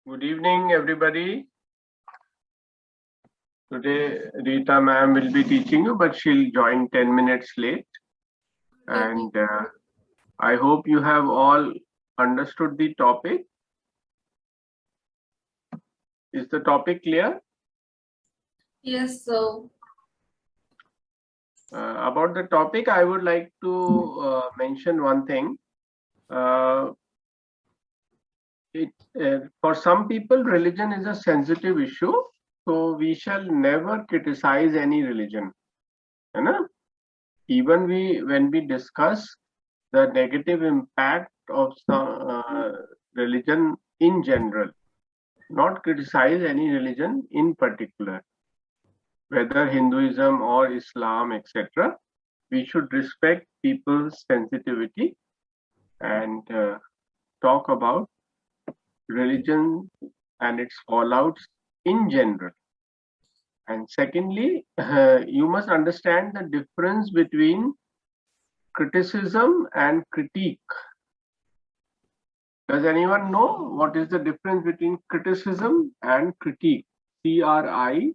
Good evening, everybody. Today, Rita ma'am will be teaching you, but she'll join 10 minutes late. And I hope you have all understood the topic. Is the topic clear? Yes, sir. About the topic, I would like to mention one thing. For some people, religion is a sensitive issue, so we shall never criticize any religion. Even when we discuss the negative impact of some religion in general, not criticize any religion in particular, whether Hinduism or Islam, etc. We should respect people's sensitivity and talk about religion and its fallouts in general. And secondly, you must understand the difference between criticism and critique. Does anyone know what is the difference between criticism and critique? CRITIQUE.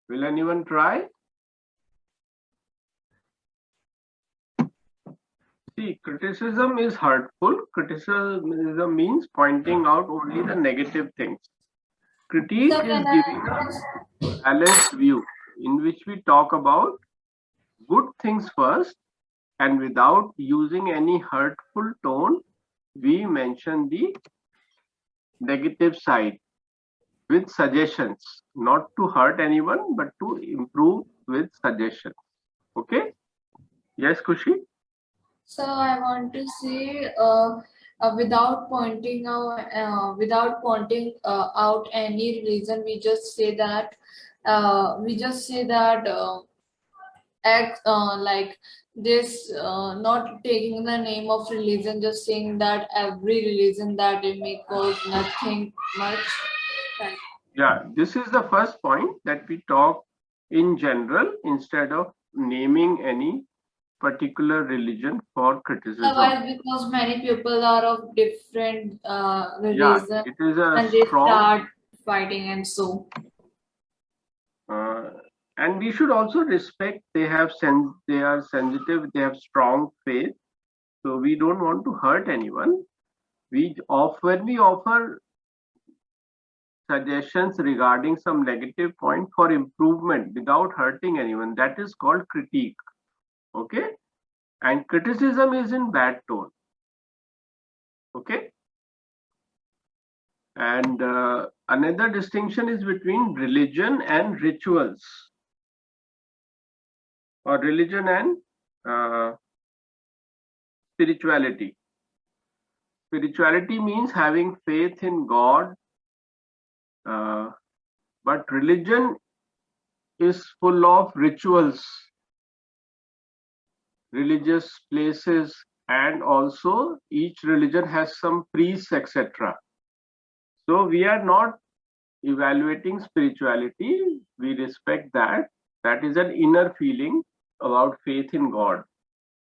Will anyone try? See, criticism is hurtful. Criticism means pointing out only the negative things. Critique So is can giving a balanced view in which we talk about good things first, and without using any hurtful tone, we mention the negative side with suggestions, not to hurt anyone, but to improve with suggestions. Okay? Yes, Kushi? So I want to say, without pointing out any reason, we just say that act like this, not taking the name of religion, just saying that every religion that it may cause nothing much. Yeah, this is the first point, that we talk in general instead of naming any particular religion for criticism. Otherwise, because many people are of different Yeah, religion it is a and they strong start fighting and so. and we should also respect they are sensitive, they have strong faith, so we don't want to hurt anyone. When we offer suggestions regarding some negative point for improvement without hurting anyone, that is called critique. Okay? And criticism is in bad tone. Okay? And another distinction is between religion and rituals, or religion and spirituality. Spirituality means having faith in God, but religion is full of rituals, religious places, and also each religion has some priests, etc. So we are not evaluating spirituality, we respect that. That is an inner feeling about faith in God.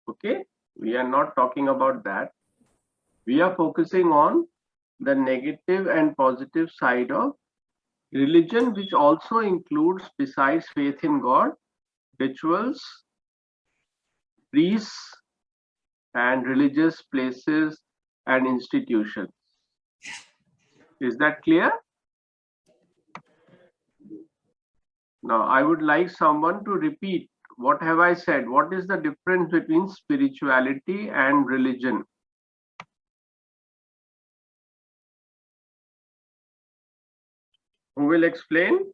Okay, we are not talking about that. We are focusing on the negative and positive side of religion, which also includes, besides faith in God, rituals, priests, and religious places and institutions. Is that clear? Now, I would like someone to repeat, what have I said? What is the difference between spirituality and religion? Who will explain?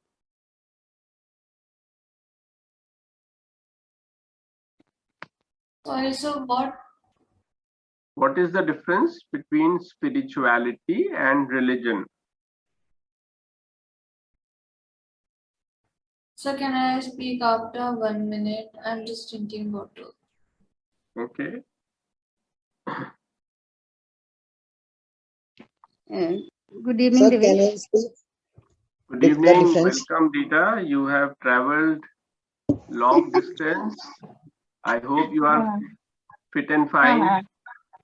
Sorry, so What is the difference between spirituality and religion? So can I speak after 1 minute? I'm just drinking water. Okay. Good evening, Sir, can I speak? Good the evening. difference. Welcome, Rita. You have traveled long distance. I hope you are fit and fine.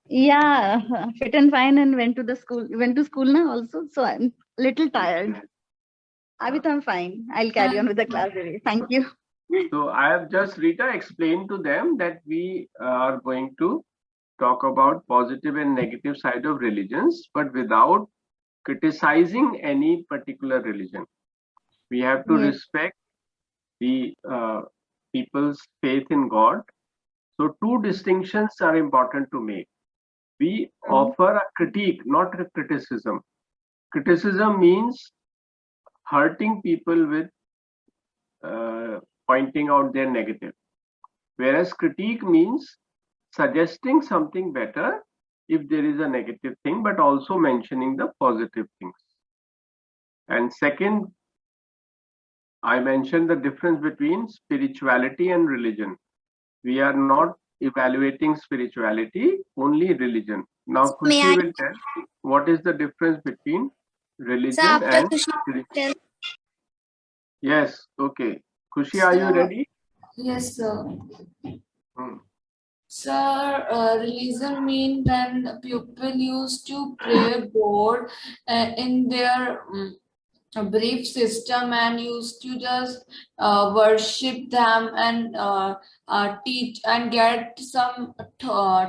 Yeah, fit and fine, and went to school now also. So I'm little tired. Abhi I'm fine. I'll carry on with the class anyway. Thank you. So I have just, Rita, explained to them that we are going to talk about positive and negative side of religions, but without criticizing any particular religion. We have to Yes. respect the people's faith in God. So two distinctions are important to make. We offer a critique, not a criticism. Criticism means hurting people with pointing out their negative, whereas critique means suggesting something better if there is a negative thing, but also mentioning the positive things. And second, I mentioned the difference between spirituality and religion. We are not evaluating spirituality, only religion. Now, May Khushi I? will tell what is the difference between Sir, religion after and Kushi spirituality. tell. Yes, okay. Khushi, are you ready? Yes, sir. Hmm. Sir, religion mean when people used to pray God in their a belief system and used to just worship them and teach and get some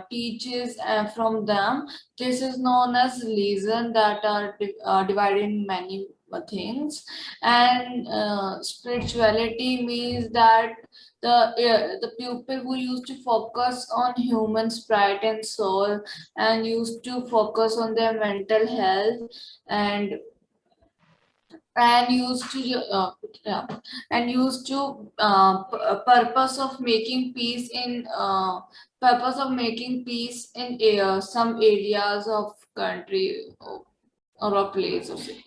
teaches from them. This is known as religion that are divided in many things, and spirituality means that the people who used to focus on human spirit and soul and used to focus on their mental health and yeah, and used to purpose of making peace in some areas of country or a place or city.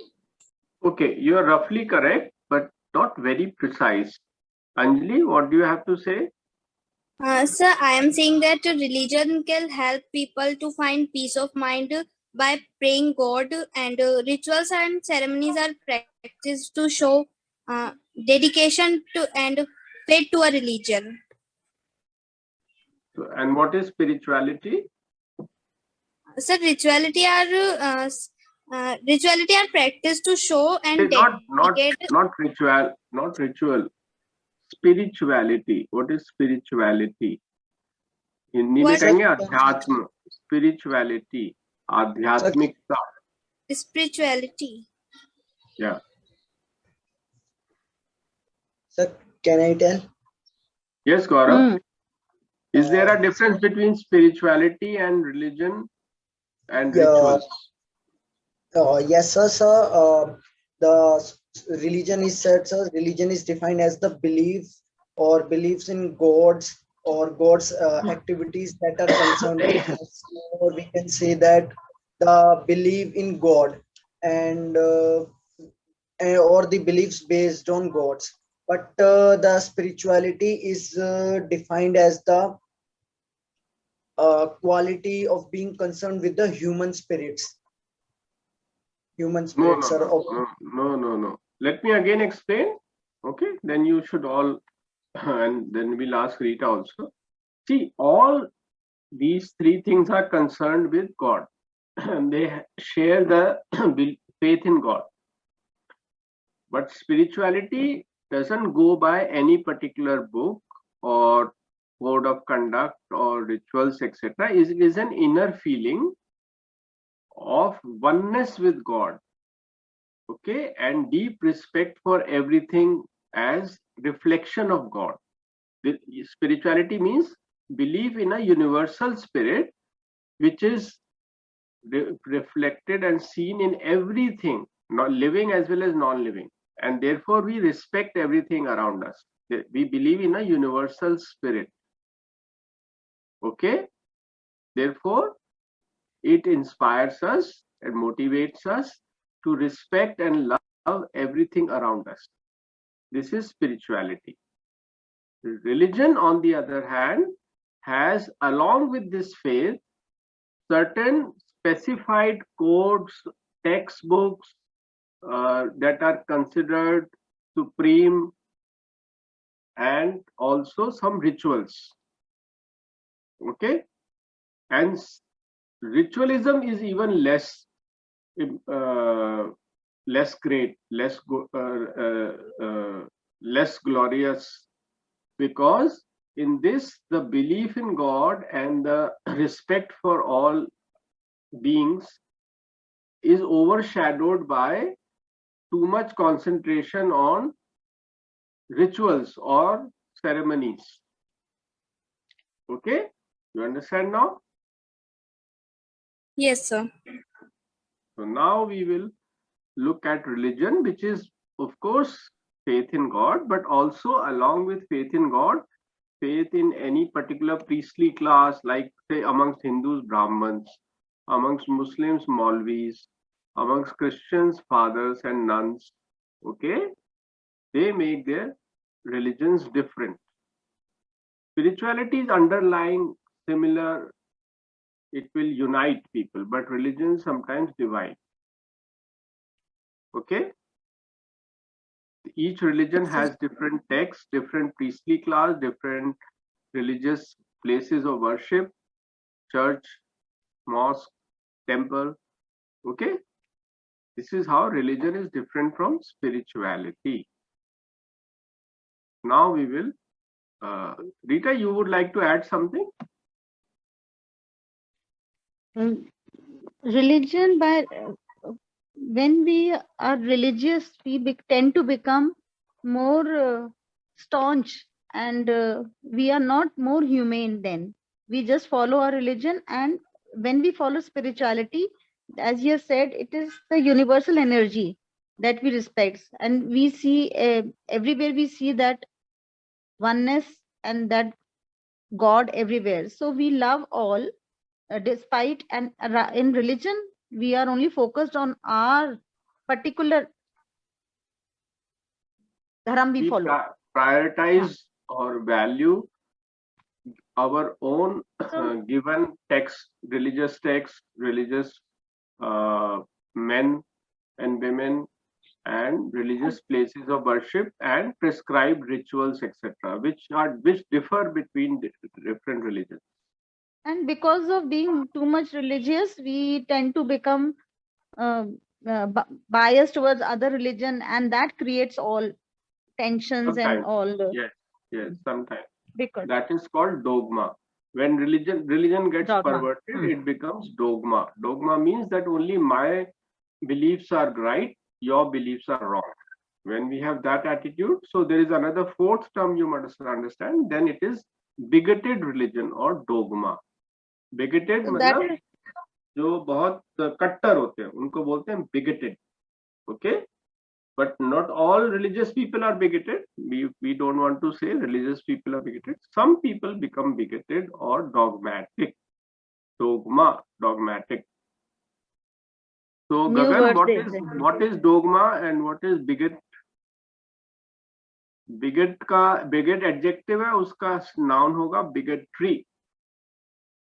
Okay, you are roughly correct, but not very precise. Anjali, what do you have to say? Sir, I am saying that religion can help people to find peace of mind by praying God, and rituals and ceremonies are practiced to show uh, dedication to and faith to a religion. And what is spirituality? Sir, rituality are practiced to show and Not dedicate. not ritual. Spirituality. What is spirituality? Hindi में What कहेंगे अध्यात्म. Spirituality. आध्यात्मिकता. spirituality? Yeah. Sir, can I tell? Yes, Gaurav. Hmm. Is there a difference between spirituality and religion and Yeah. rituals? Yes, sir. The religion is said, sir. Religion is defined as the belief or beliefs in gods or gods activities that are concerned with us. Or we can say that the belief in God and or the beliefs based on gods. But the spirituality is defined as the quality of being concerned with the human spirits. Human spirits are No. Let me again explain. Okay, then you should all, and then we'll ask Rita also. See, all these three things are concerned with God, and they share the faith in God. But spirituality doesn't go by any particular book or code of conduct or rituals, etc. It is an inner feeling of oneness with God, okay, and deep respect for everything as reflection of God. Spirituality means belief in a universal spirit which is reflected and seen in everything, not living as well as non-living, and therefore we respect everything around us. We believe in a universal spirit, okay. Therefore it inspires us and motivates us to respect and love everything around us. This is spirituality. Religion, on the other hand, has, along with this faith, certain specified codes, textbooks, that are considered supreme, and also some rituals. Okay, and ritualism is even less less great, less glorious, because in this the belief in God and the respect for all beings is overshadowed by too much concentration on rituals or ceremonies. Okay, you understand now? Yes, sir. So now we will look at religion, which is, of course, faith in God, but also along with faith in God, faith in any particular priestly class, like say amongst Hindus, Brahmins, amongst Muslims, Maulvis, amongst Christians, fathers and nuns. Okay, they make their religions different. Spirituality is underlying similar, it will unite people, but religion sometimes divide. Okay, each religion has different texts, different priestly class, different religious places of worship, church, mosque, temple. Okay, this is how religion is different from spirituality. Now we will Rita, you would like to add something? Religion, by when we are religious, we tend to become more staunch, and we are not more humane. Then we just follow our religion, and when we follow spirituality, as you have said, it is the universal energy that we respect, and we see everywhere we see that oneness and that God everywhere. So we love all, despite, and in religion we are only focused on our particular dharam we follow. Prioritize or value our own given text, religious text, religious men and women, and religious places of worship and prescribed rituals, etc., which differ between different religions. And because of being too much religious, we tend to become biased towards other religion, and that creates all tensions Sometimes, and all. yes, sometimes. Because That is called dogma. When religion gets dogma. perverted, it becomes dogma. Dogma means that only my beliefs are right, your beliefs are wrong. When we have that attitude, so there is another fourth term you must understand, then it is bigoted religion or dogma. Bigoted So that मतलब जो बहुत कट्टर होते हैं उनको बोलते हैं bigoted. Okay, but not all religious people are bigoted. We don't want to say religious people are bigoted. Some people become bigoted or dogmatic. Dogma, dogmatic. So new Gagan, what is dogma and what is bigot? बिगेट adjective है, उसका noun होगा bigotry.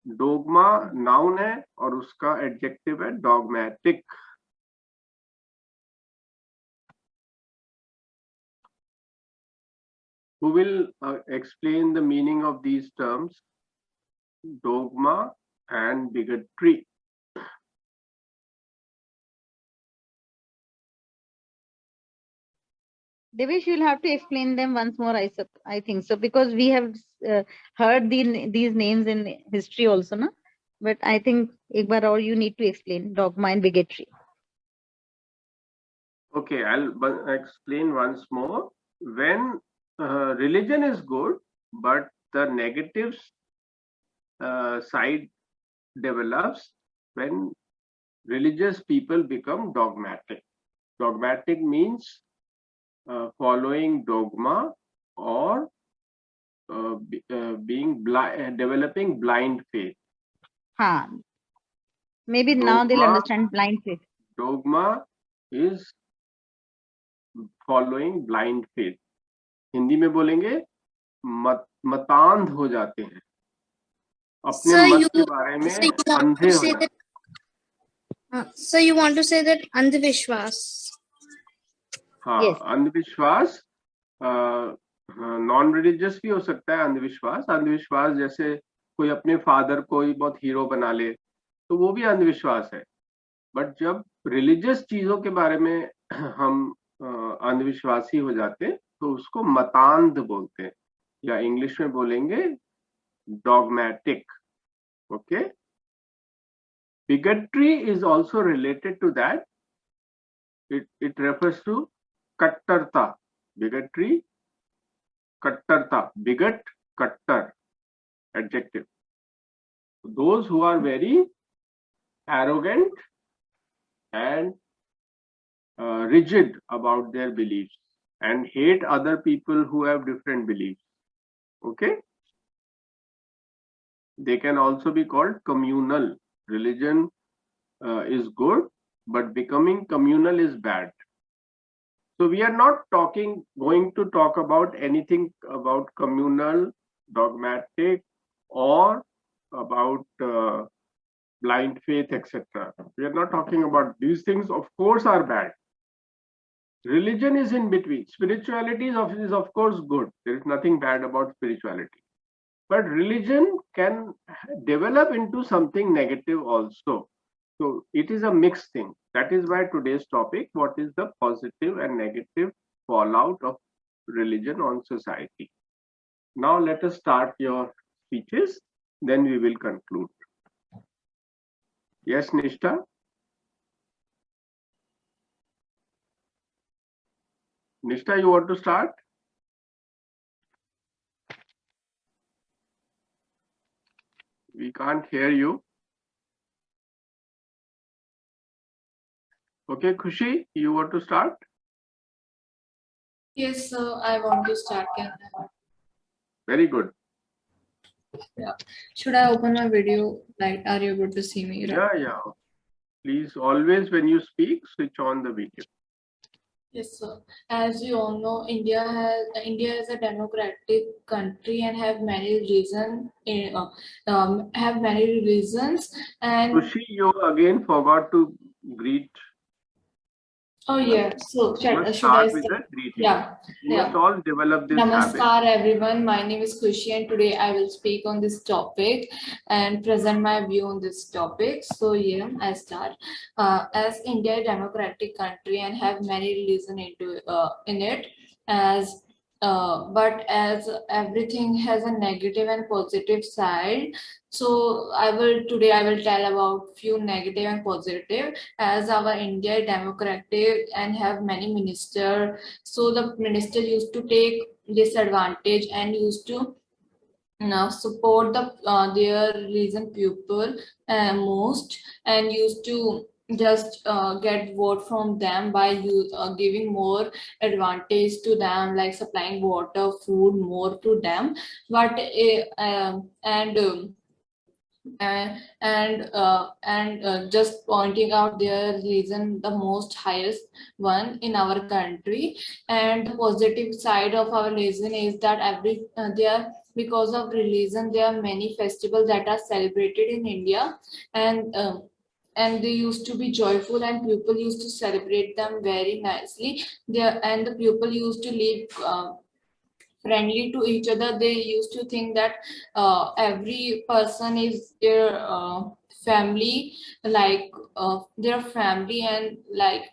Dogma noun है और उसका adjective है dogmatic. Who will explain the meaning of these terms, dogma and bigotry? Devesh, you'll have to explain them once more. I think so, because we have heard these names in history also, no? But I think ek baar aur you need to explain dogma and bigotry. Okay, I'll explain once more. When religion is good, but the negative side develops when religious people become dogmatic. Dogmatic means following dogma or developing blind faith. Maybe dogma, now they'll understand blind faith. Dogma is following blind faith. Hindi में बोलेंगे मतांध हो जाते हैं, अपने मत के बारे में अंधे हो जाते हैं. So you want to say that andhvishwas? हाँ, Yes. अंधविश्वास नॉन रिलीजियस भी हो सकता है। अंधविश्वास जैसे कोई अपने फादर को ही बहुत हीरो बना ले, तो वो भी अंधविश्वास है। बट जब रिलीजियस चीजों के बारे में हम अंधविश्वासी हो जाते हैं, तो उसको मतांध बोलते हैं, या इंग्लिश में बोलेंगे dogmatic. Okay, bigotry is also related to that. It refers to kattarta. Bigotry, kattarta. Bigot, kattar, adjective. Those who are very arrogant and rigid about their beliefs and hate other people who have different beliefs. Okay, they can also be called communal. Religion is good, but becoming communal is bad. So we are not going to talk about anything about communal, dogmatic, or about blind faith, etc. We are not talking about these things. Of course, are bad. Religion is in between. Spirituality is of course good. There is nothing bad about spirituality. But religion can develop into something negative also. So it is a mixed thing. That is why today's topic, what is the positive and negative fallout of religion on society. Now let us start your speeches, then we will conclude. Yes, Nishta? Nishta, you want to start? We can't hear you. Okay, Khushi, you want to start? Yes, sir, I want to start. Very good. Yeah. Should I open my video? Like, are you able to see me? Right? Yeah. Please, always when you speak, switch on the video. Yes, sir. As you all know, India is a democratic country and have many reasons. Have many reasons and. Khushi, you again forgot to greet. Oh yeah. So You must should I start with start? the greeting. Yeah. You must all develop this habit. Namaskar everyone, my name is Khushi and today I will speak on this topic and present my view on this topic. So yeah, I start. As India is a democratic country and have many religions in it, as but as everything has a negative and positive side. So today I will tell about few negative and positive. As our India is democratic and have many ministers, so the minister used to take disadvantage and used to support their religion people most, and used to just get vote from them by giving more advantage to them, like supplying water, food more to them. But just pointing out their religion the most highest one in our country. And the positive side of our religion is that there, because of religion, there are many festivals that are celebrated in India, and they used to be joyful and people used to celebrate them very nicely there, and the people used to live friendly to each other. They used to think that every person is their family, like their family, and like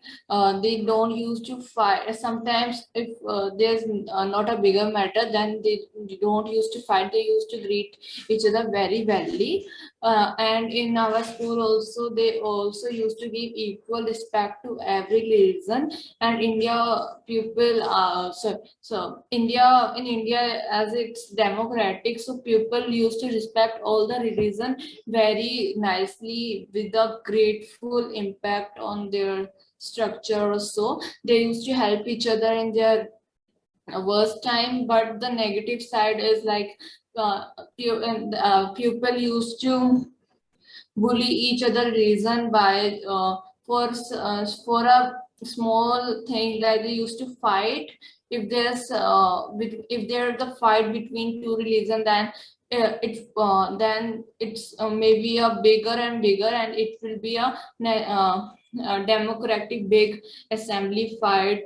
they don't used to fight. Sometimes if there's not a bigger matter, then they don't used to fight. They used to greet each other very wellly. And in our school also, they also used to give equal respect to every religion. And India people in India, as it's democratic, so people used to respect all the religion very nicely with a grateful impact on their structure. So they used to help each other in their worst time. But the negative side is like people used to bully each other reason by for a small thing, like they used to fight. If there's the fight between two religion, then it's maybe a bigger and bigger, and it will be a democratic big assembly fight,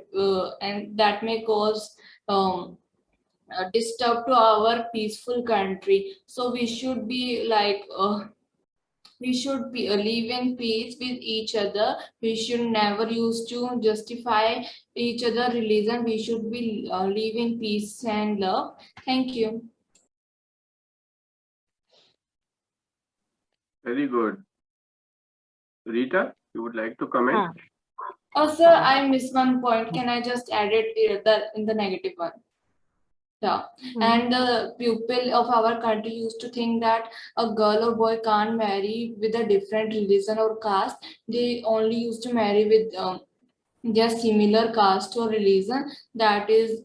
and that may cause disturb to our peaceful country. So we should be like we should be live in peace with each other. We should never use to justify each other religion. We should be live in peace and love. Thank you. Very good. Rita, you would like to comment? Oh, sir, I missed one point. Can I just add it in the negative one? Yeah, and the people of our country used to think that a girl or boy can't marry with a different religion or caste. They only used to marry with their similar caste or religion. That is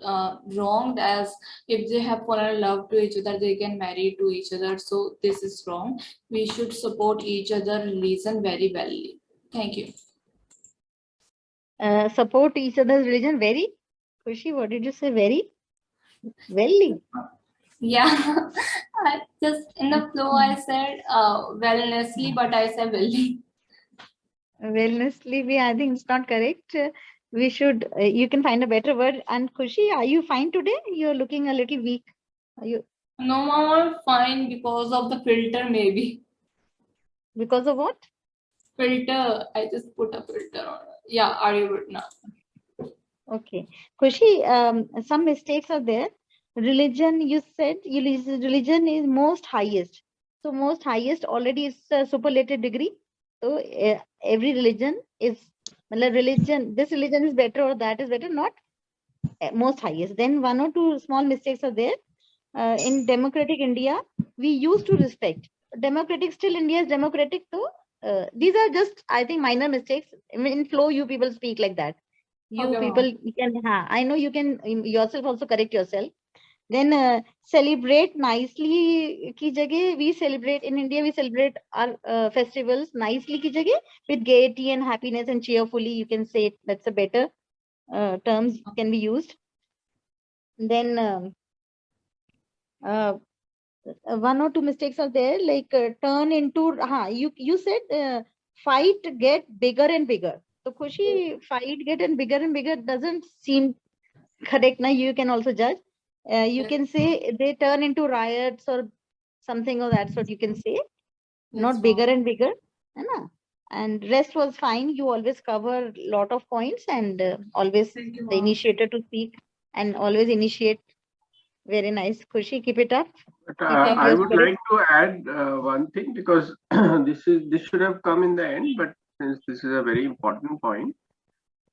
wrong, as if they have fallen in love to each other, they can marry to each other. So this is wrong. We should support each other religion very well. Thank you. Support each other's religion very. Khushi, what did you say? Very welly. Yeah, I just in the flow I said wellnessly, but I said welly. Wellnessly, I think it's not correct. We should. You can find a better word. And Khushi, are you fine today? You're looking a little weak. Are you? No, mama, fine because of the filter, maybe. Because of what? Filter. I just put a filter on. Yeah, are you good now? Okay. Khushi, some mistakes are there. Religion, you said religion is most highest. So most highest already is a superlative degree. So every religion is, religion, this religion is better or that is better, not most highest. Then one or two small mistakes are there. In democratic India, we used to respect. Democratic, still India is democratic. So these are just, I think, minor mistakes. In flow, you people speak like that. You Okay, people, you can, I know you can yourself also correct yourself. Then celebrate nicely ki jagah, we celebrate in India, we celebrate our festivals nicely ki jagah with gaiety and happiness and cheerfully. You can say it, that's a better terms can be used. Then one or two mistakes are there, like turn into, you said fight get bigger and bigger. So Khushi, fight get and bigger doesn't seem correct. Now you can also judge. You can say they turn into riots or something of that sort. You can say not bigger and bigger, है ना? And rest was fine. You always cover lot of points and always thank you, the mom. initiator to speak and always initiate. Very nice, Khushi. Keep it up. But Keep up I your would spirit. like to add one thing, because this should have come in the end, but since this is a very important point.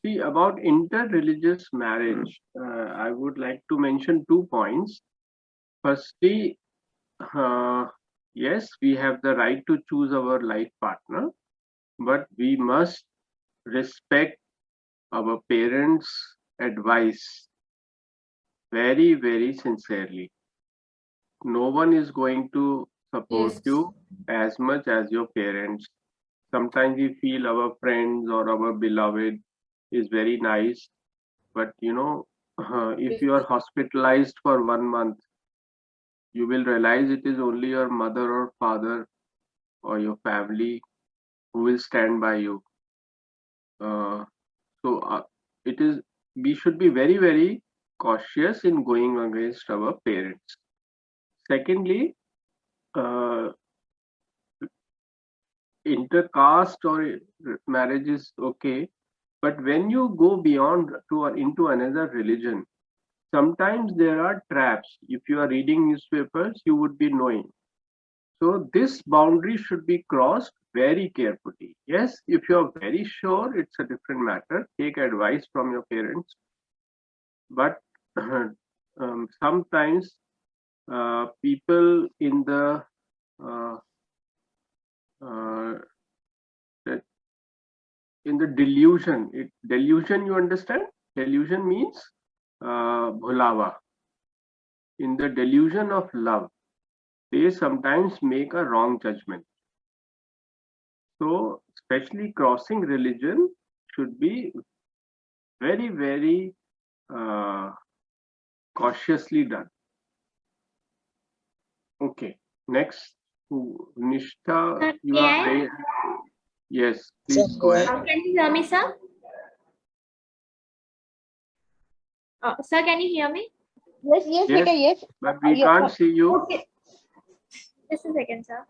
See, about inter-religious marriage, I would like to mention 2 points. Firstly, yes, we have the right to choose our life partner, but we must respect our parents' advice very, very sincerely. No one is going to support Yes. you as much as your parents. Sometimes we feel our friends or our beloved is very nice, but if you are hospitalized for 1 month, you will realize it is only your mother or father or your family who will stand by you. So it is, we should be very, very cautious in going against our parents. Secondly, uh, intercaste or marriage is okay, but when you go beyond to or into another religion, sometimes there are traps. If you are reading newspapers, you would be knowing. So this boundary should be crossed very carefully. Yes, if you are very sure, it's a different matter. Take advice from your parents. But sometimes people in the uh, uh, delusion, you understand? Delusion means bhulawa. In the delusion of love, they sometimes make a wrong judgment. So, especially crossing religion should be very, very cautiously done. Okay, next, Nishtha, you May are I? Yes, Sir, please go ahead. Can you hear me, sir? Sir, can you hear me? Yes, yes, Yes, Rita, yes. but we Yes, can't see you. Okay. Just a second, sir.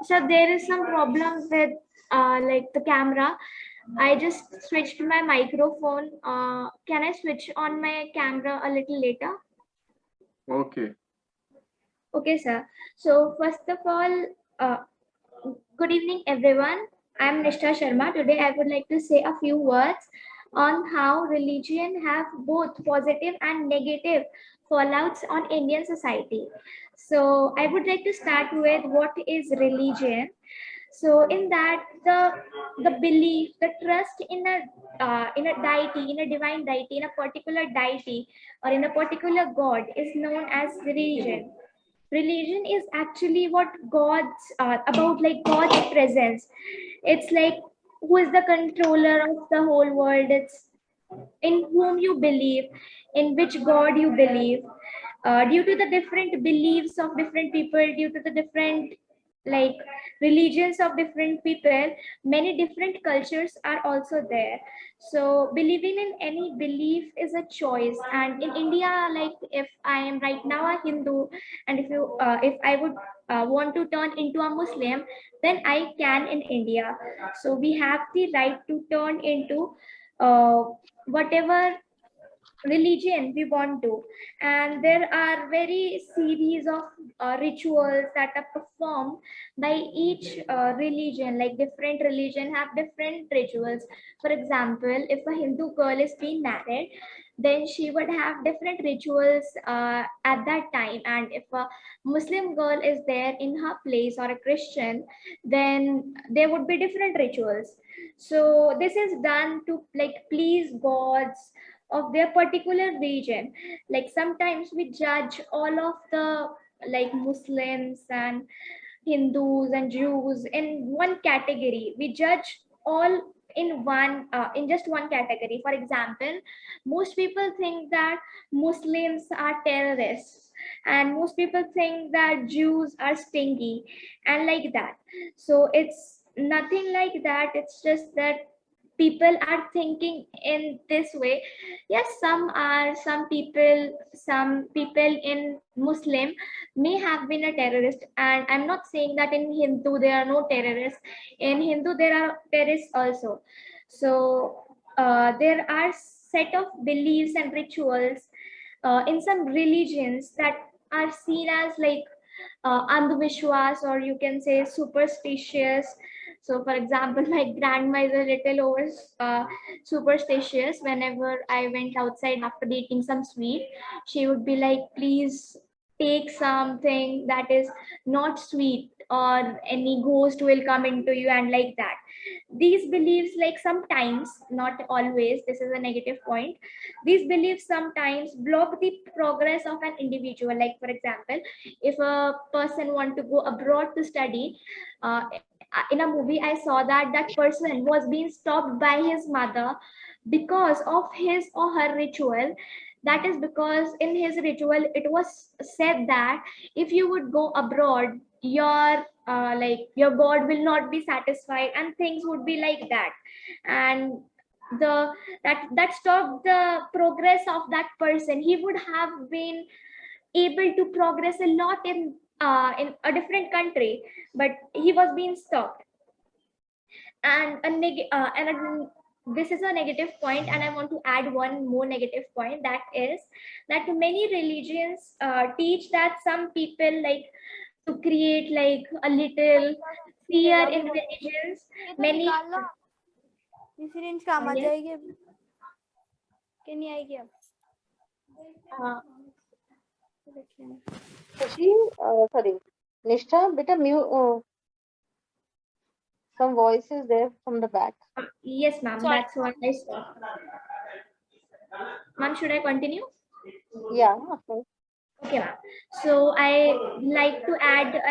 Sir, there is some problem with like the camera. I just switched my microphone. Can I switch on my camera a little later? Okay. Okay, sir. So first of all, good evening, everyone. I'm Nishtha Sharma. Today, I would like to say a few words on how religion have both positive and negative fallouts on Indian society. So I would like to start with what is religion. So in that, the belief, the trust in a deity, in a divine deity, in a particular deity, or in a particular god is known as religion. Religion is actually what God's about, like God's presence. It's like who is the controller of the whole world. It's in whom you believe, in which God you believe. Due to the different beliefs of different people, due to the different like religions of different people, many different cultures are also there. So believing in any belief is a choice. And in India, like if I am right now a Hindu, and if I would want to turn into a Muslim, then I can in India. So we have the right to turn into uh, whatever religion we want to. And there are very series of rituals that are performed by each religion. Like different religion have different rituals. For example, if a Hindu girl is being married, then she would have different rituals at that time. And if a Muslim girl is there in her place, or a Christian, then there would be different rituals. So this is done to like please gods of their particular region. Like sometimes we judge all of the like Muslims and Hindus and Jews in one category. We judge all in just one category. For example, most people think that Muslims are terrorists, and most people think that Jews are stingy, and like that. So it's nothing like that. It's just that people are thinking in this way. Yes, some people in Muslim may have been a terrorist, and I'm not saying that in Hindu there are no terrorists. In Hindu there are terrorists also. So there are set of beliefs and rituals in some religions that are seen as like andhvishwas, or you can say superstitious. So for example, my grandma is a little over superstitious. Whenever I went outside after eating some sweet, she would be like, please take something that is not sweet, or any ghost will come into you, and like that. These beliefs, like sometimes, not always, this is a negative point, these beliefs sometimes block the progress of an individual. Like for example, if a person want to go abroad to study, uh, in a movie I saw that that person was being stopped by his mother because of his or her ritual. That is because in his ritual it was said that if you would go abroad, your like your god will not be satisfied, and things would be like that. And the that stopped the progress of that person. He would have been able to progress a lot in a different country, but he was being stopped. And this is a negative point, and I want to add one more negative point, that is that many religions teach that some people like to create like a little fear in religions. Many range काम आ Yes. जाएगी अभी कि नहीं आएगी अब Sorry, Nishtha, beta, some voice is there from the back. Yes, ma'am, Sorry. that's what I saw. Ma'am, should I continue? Yeah, okay. Okay, ma'am. So I like to add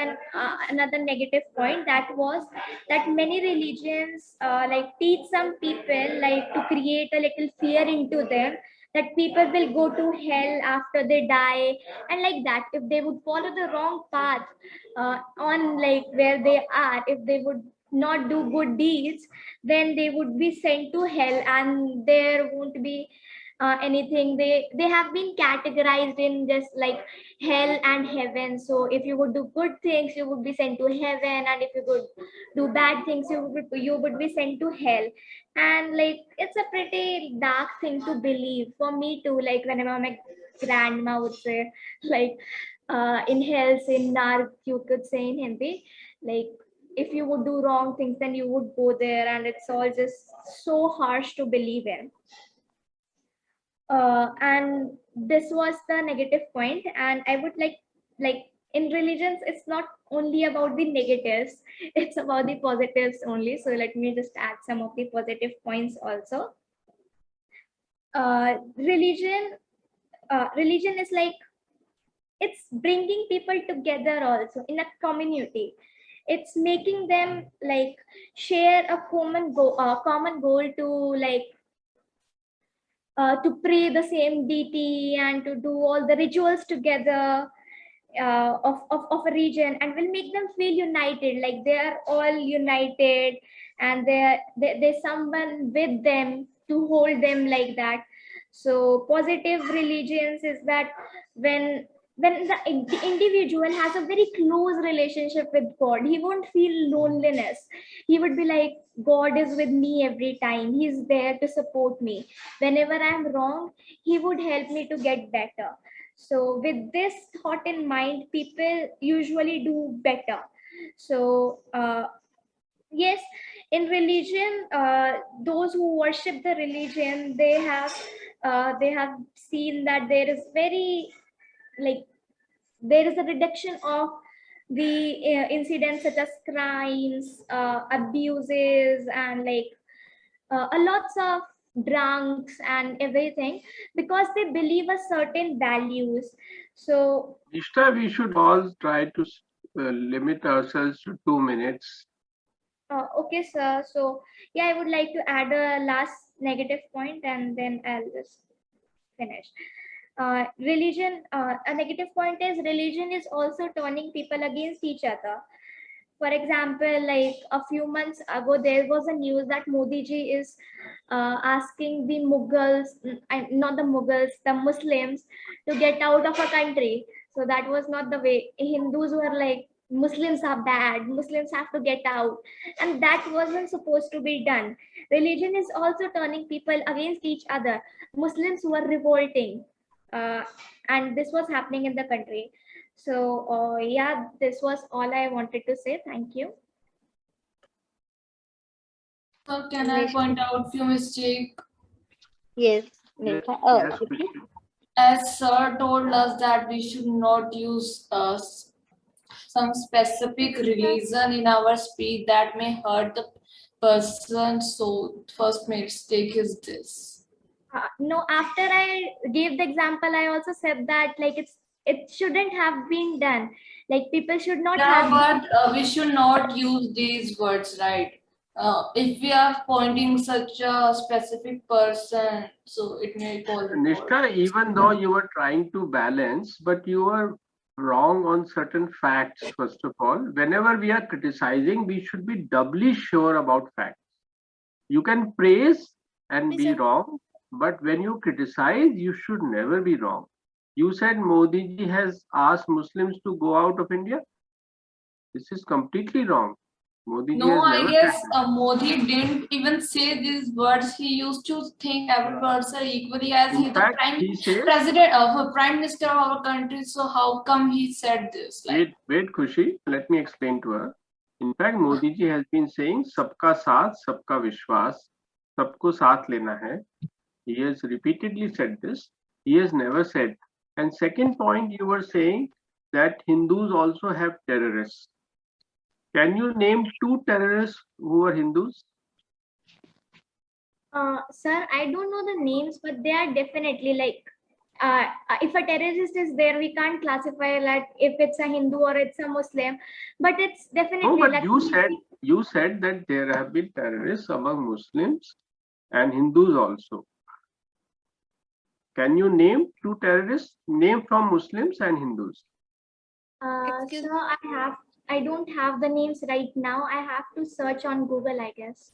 another negative point, that was that many religions like teach some people like to create a little fear into them, that people will go to hell after they die, and like that if they would follow the wrong path on like where they are, if they would not do good deeds, then they would be sent to hell, and there won't be anything. They have been categorized in just like hell and heaven. So if you would do good things, you would be sent to heaven, and if you would do bad things, you would be sent to hell. And like, it's a pretty dark thing to believe for me too. Like whenever my grandma would say, like, in hell's in nark, you could say in Hindi, like, if you would do wrong things, then you would go there, and it's all just so harsh to believe in. And this was the negative point, and I would like in religions, it's not only about the negatives, it's about the positives only. So let me just add some of the positive points also. Religion is like, it's bringing people together also in a community. It's making them like share a common goal to like to pray the same deity and to do all the rituals together, of a region, and will make them feel united, like they are all united, and there's someone with them to hold them like that. So positive religions is that when the individual has a very close relationship with God, he won't feel loneliness. He would be like, God is with me every time, he's there to support me. Whenever I'm wrong, he would help me to get better. So with this thought in mind, people usually do better. So yes, in religion, those who worship the religion, they have seen that there is very like, there is a reduction of the incidents such as crimes, abuses, and like a lots of drunks and everything, because they believe a certain values. So Nishta, we should all try to limit ourselves to 2 minutes. okay, sir. So yeah, I would like to add a last negative point, and then I'll just finish. A negative point is religion is also turning people against each other. For example, like a few months ago, there was a news that Modi ji is asking the Mughals, not the Mughals, the Muslims, to get out of a country. So that was not the way. Hindus were like, Muslims are bad, Muslims have to get out. And that wasn't supposed to be done. Religion is also turning people against each other. Muslims were revolting. Uh, and this was happening in the country. So yeah, this was all I wanted to say. Thank you. So can I point out few mistakes? Yes. Yes, Nisha. yes, Kruti? Kushi. As sir told us that we should not use some specific religion in our speech that may hurt the person. So first mistake is this. No, after I gave the example, I also said that like it shouldn't have been done. Like people should not Yeah, have. but we should not use these words, right? If we are pointing such a specific person, so it may call him out. Nishta, even though you were trying to balance, but you were wrong on certain facts, first of all. Whenever we are criticizing, we should be doubly sure about facts. You can praise and be wrong, but when you criticize, you should never be wrong. You said Modi ji has asked Muslims to go out of India. This is completely wrong. Modi ji No, has I never guess said this. Modi didn't even say these words. He used to think every person equally as In he the fact, prime he says, president of prime minister of our country. So how come he said this? Like, wait, Khushi, let me explain to her. In fact, Modi ji has been saying, "Sabka saath, sabka vishwas, sabko saath lena hai." He has repeatedly said this. He has never said. And second point, you were saying that Hindus also have terrorists. Can you name 2 terrorists who are Hindus? Sir, I don't know the names, but they are definitely like. If a terrorist is there, we can't classify like if it's a Hindu or it's a Muslim, but it's definitely No, but like. you said that there have been terrorists among Muslims and Hindus also. Can you name 2 terrorists? Name from Muslims and Hindus. Excuse So I don't have the names right now. I have to search on Google, I guess.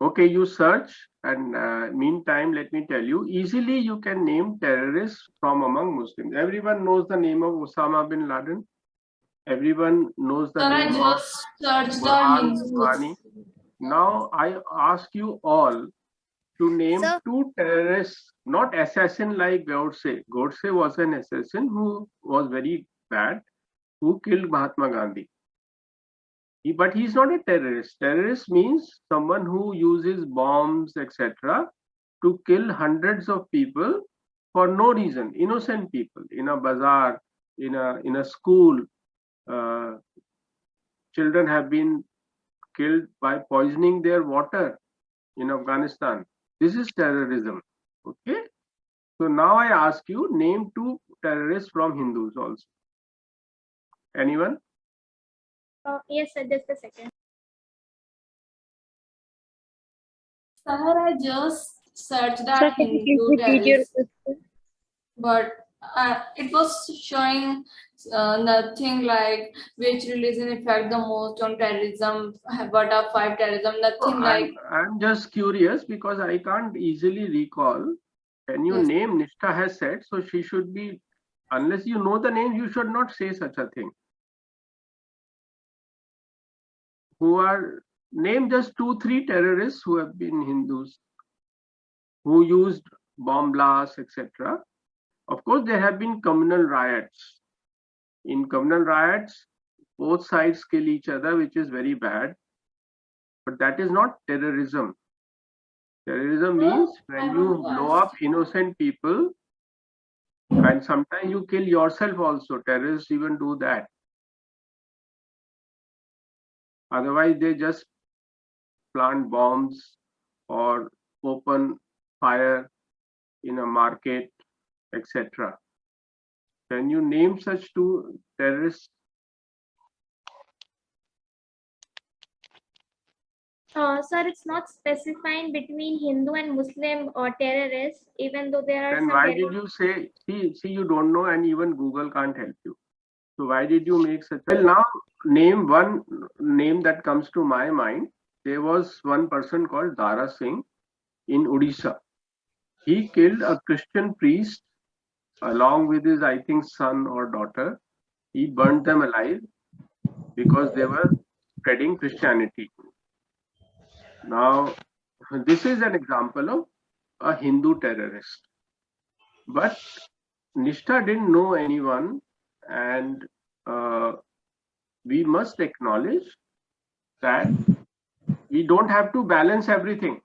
Okay, you search, and meantime, let me tell you, easily you can name terrorists from among Muslims. Everyone knows the name of Osama bin Laden. Everyone knows the Sir, I name of just searched the Burhan Hindus. Ghani. Now I ask you all to name Sir, 2 terrorists, not assassin like Godse. Godse was an assassin who was very bad, who killed Mahatma Gandhi. But he's not a terrorist. Terrorist means someone who uses bombs, etc., to kill hundreds of people for no reason, innocent people in a bazaar, in a school. Uh, Children have been killed by poisoning their water in Afghanistan. This is terrorism. Okay. So now I ask you, name 2 terrorists from Hindus also. Anyone? Yes, sir, just a second. Sir, I just searched sir, that can you Hindu please repeat your terrorist, question? but it was showing nothing like which religion affect the most on terrorism, what are 5 terrorism, nothing like. I'm just curious because I can't easily recall. Can you Yes. name? Nishtha has said, so she should be, unless you know the name, you should not say such a thing. Who are, name just 2-3 terrorists who have been Hindus, who used bomb blasts, etc. Of course, there have been communal riots. In communal riots, both sides kill each other, which is very bad. But that is not terrorism. Terrorism means when you blow up innocent people, and sometimes you kill yourself also. Terrorists even do that. Otherwise, they just plant bombs or open fire in a market, etc. Can you name such 2 terrorists? Sir, it's not specifying between Hindu and Muslim or terrorists, even though there are Then some why did you say, see, you don't know, and even Google can't help you. So why did you make such a... Well, now name one name that comes to my mind. There was one person called Dara Singh in Odisha. He killed a Christian priest along with his, I think, son or daughter. He burnt them alive because they were spreading Christianity. Now, this is an example of a Hindu terrorist. But Nishtha didn't know anyone, and we must acknowledge that we don't have to balance everything.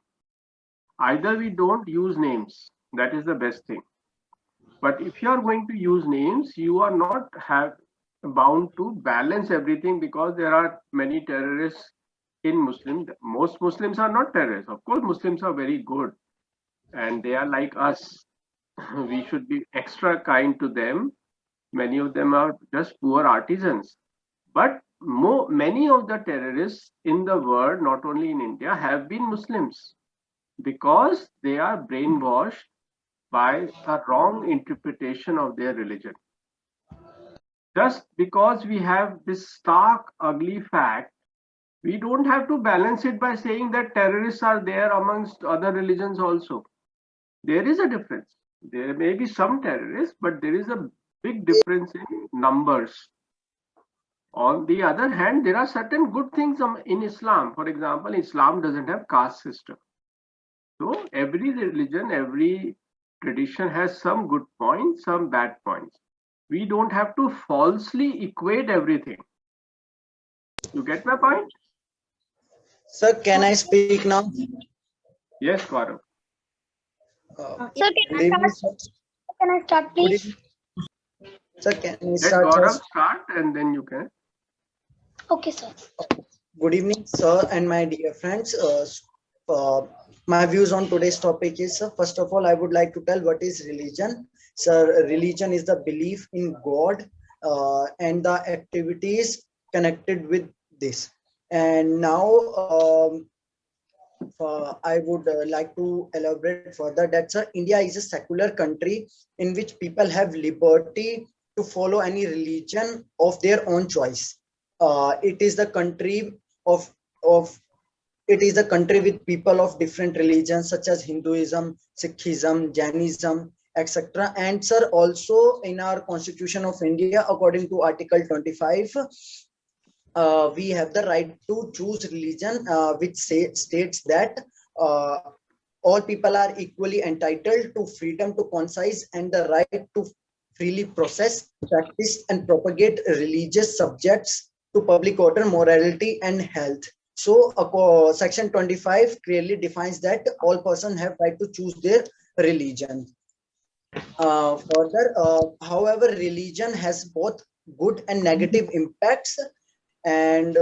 Either we don't use names, that is the best thing. But if you are going to use names, you are not bound to balance everything, because there are many terrorists in Muslims. Most Muslims are not terrorists. Of course, Muslims are very good and they are like us. We should be extra kind to them. Many of them are just poor artisans. But many of the terrorists in the world, not only in India, have been Muslims, because they are brainwashed by a wrong interpretation of their religion. Just because we have this stark, ugly fact, we don't have to balance it by saying that terrorists are there amongst other religions also. There is a difference. There may be some terrorists, but there is a big difference in numbers. On the other hand, there are certain good things in Islam. For example, Islam doesn't have caste system. So every religion, every tradition has some good points, some bad points. We don't have to falsely equate everything. You get my point? Sir, can I speak now? Yes, Gaurav. Sir, Good evening, sir. can I start, Good please? evening. Sir, can we Let start? Gaurav start and then you can. Okay, sir. Good evening, sir, and my dear friends. My views on today's topic is, first of all, I would like to tell what is religion. Sir, religion is the belief in God and the activities connected with this. And now I would like to elaborate further that, sir, India is a secular country in which people have liberty to follow any religion of their own choice. It is the country of it is a country with people of different religions such as Hinduism, Sikhism, Jainism, etc. And sir, also in our Constitution of India, according to Article 25, we have the right to choose religion, which states that uh, all people are equally entitled to freedom to concise and the right to freely process, practice, and propagate religious subjects to public order, morality, and health. So, Section 25 clearly defines that all persons have right to choose their religion. Further, however, religion has both good and negative impacts, and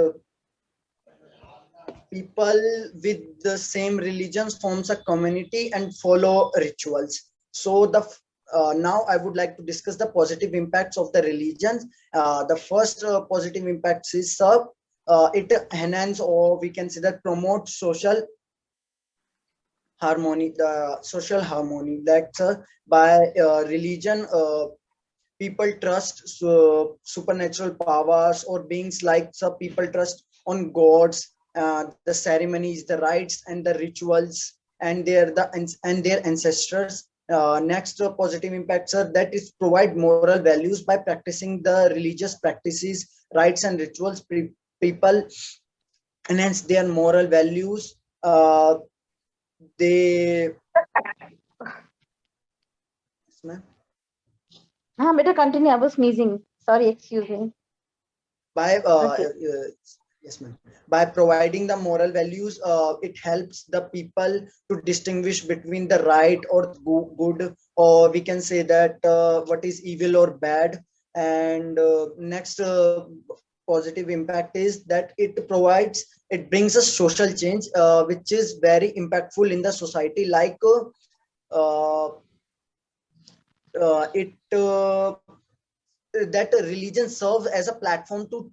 people with the same religions forms a community and follow rituals. So now I would like to discuss the positive impacts of the religions. The first positive impacts is it enhance, or we can say that promote social harmony. The social harmony that by religion, people trust supernatural powers or beings, like some people trust on gods, the ceremonies, the rites, and the rituals, and their ancestors. Next, positive impacts are that is provide moral values by practicing the religious practices, rites, and rituals. People enhance their moral values. They हाँ बेटा continue. I was sneezing. Sorry, excuse me. By Okay. yes ma'am, by providing the moral values, it helps the people to distinguish between the right or good, or we can say that what is evil or bad. And next positive impact is that it brings a social change, which is very impactful in the society, like it that religion serves as a platform to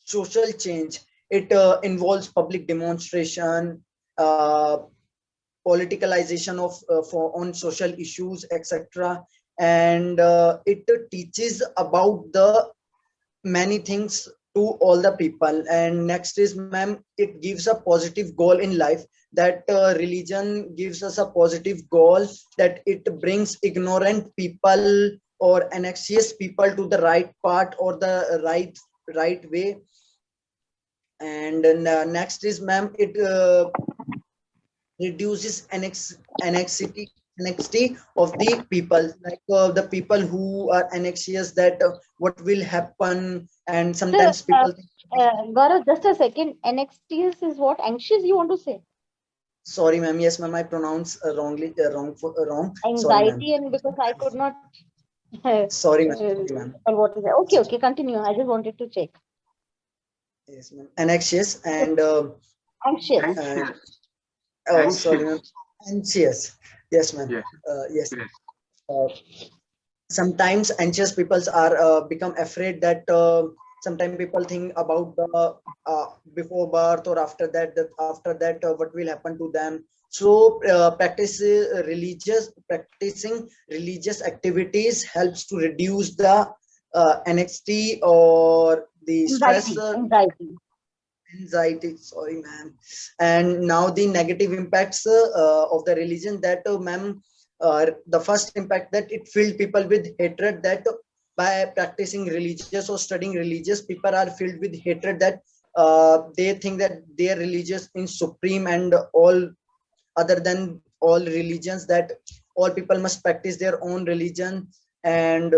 social change. It involves public demonstration, politicalization of on social issues, etc. And it teaches about the many things to all the people. And next is, ma'am, it gives a positive goal in life. That religion gives us a positive goal, that it brings ignorant people or anxious people to the right path or the right way. And then, next is, ma'am, it reduces anxiety of the people, like the people who are anxious that what will happen, and sometimes people think, Gaurav, just a second. Anxious is what? Anxious, you want to say? sorry ma'am, yes ma'am, I pronounce wrongly, wrong. Sorry ma'am, Anxiety, and because I could not. sorry ma'am. Or what is it? Okay, okay, continue. I just wanted to check. Yes ma'am, anxious and Anxious. Anxious. oh sorry ma'am, anxious. Yes ma'am. Yes. Yes. Yes. Sometimes anxious people are become afraid that sometimes people think about the before birth or after that, what will happen to them. So practicing religious activities helps to reduce the anxiety or the stress, anxiety, sorry ma'am. And now the negative impacts of the religion, that ma'am, the first impact, that it filled people with hatred, that by practicing religious or studying religious, people are filled with hatred, that they think that their religious is supreme and all other than all religions, that all people must practice their own religion. And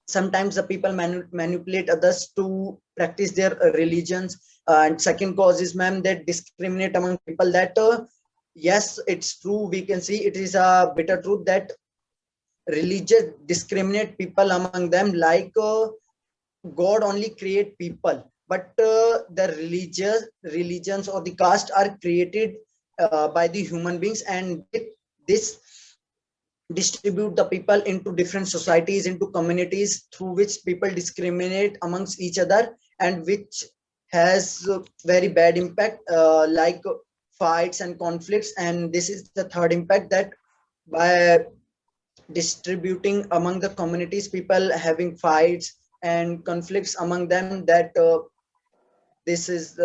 sometimes the people manipulate others to practice their religions. And second cause is, ma'am, that discriminate among people, that yes, it's true, we can see it is a bitter truth that religious discriminate people among them, like God only create people, but the religions or the caste are created by the human beings, and this distribute the people into different societies, into communities, through which people discriminate amongst each other, and which has very bad impact, like fights and conflicts. And this is the third impact, that distributing among the communities, people having fights and conflicts among them, that this is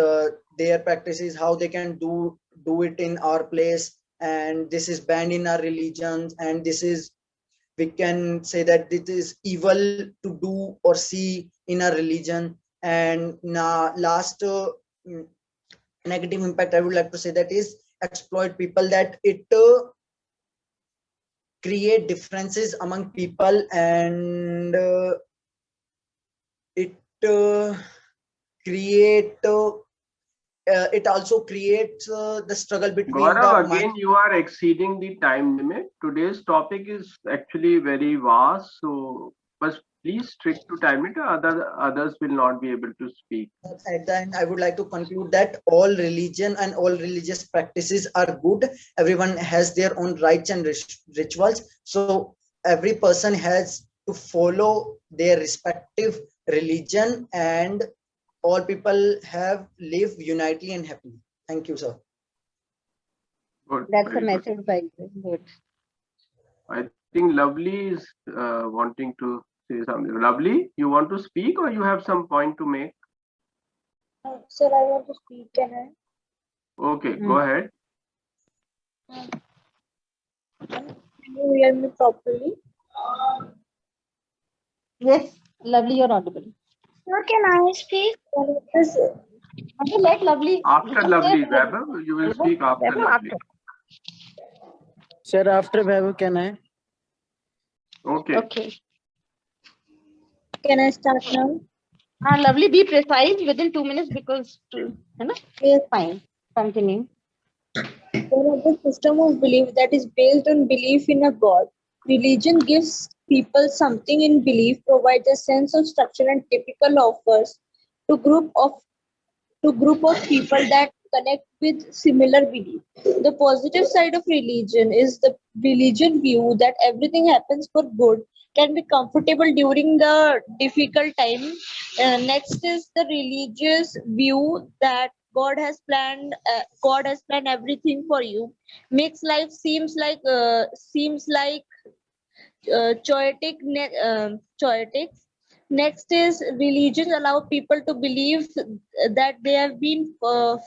their practices, how they can do it in our place, and this is banned in our religions, and this is, we can say that it is evil to do or see in a religion. And now last negative impact I would like to say that is exploit people, that it create differences among people, and it create it also creates the struggle between the Gaurav, mind. again, you are exceeding the time limit. Today's topic is actually very vast, so but please stick to time limit. Others will not be able to speak. At the end, I would like to conclude that all religion and all religious practices are good. Everyone has their own rites and rituals. So every person has to follow their respective religion, and all people have live unitely and happily. Thank you, sir. Good, That's a very good. message by you. Good. I think Lovely is wanting to say something. Lovely, you want to speak or you have some point to make? Sir, I want to speak. Can I? Okay, go ahead. Can you hear me properly? Yes, Lovely, you're audible. Sir, can I speak? Okay, let Lovely. After Lovely, Vaibhav, you will speak after Lovely. Sir, after Vaibhav, can I? Okay. Okay. Can I start now? Lovely, be precise within 2 minutes because, Yes. fine. Continue. One of the system of belief that is based on belief in a God. Religion gives people something in belief, provides a sense of structure, and typical offers to group of people that connect with similar belief. The positive side of religion is the religion view that everything happens for good, can be comfortable during the difficult time. Next is the religious view that God has planned everything for you, makes life seems like chaotic. Next is religions allow people to believe that they have been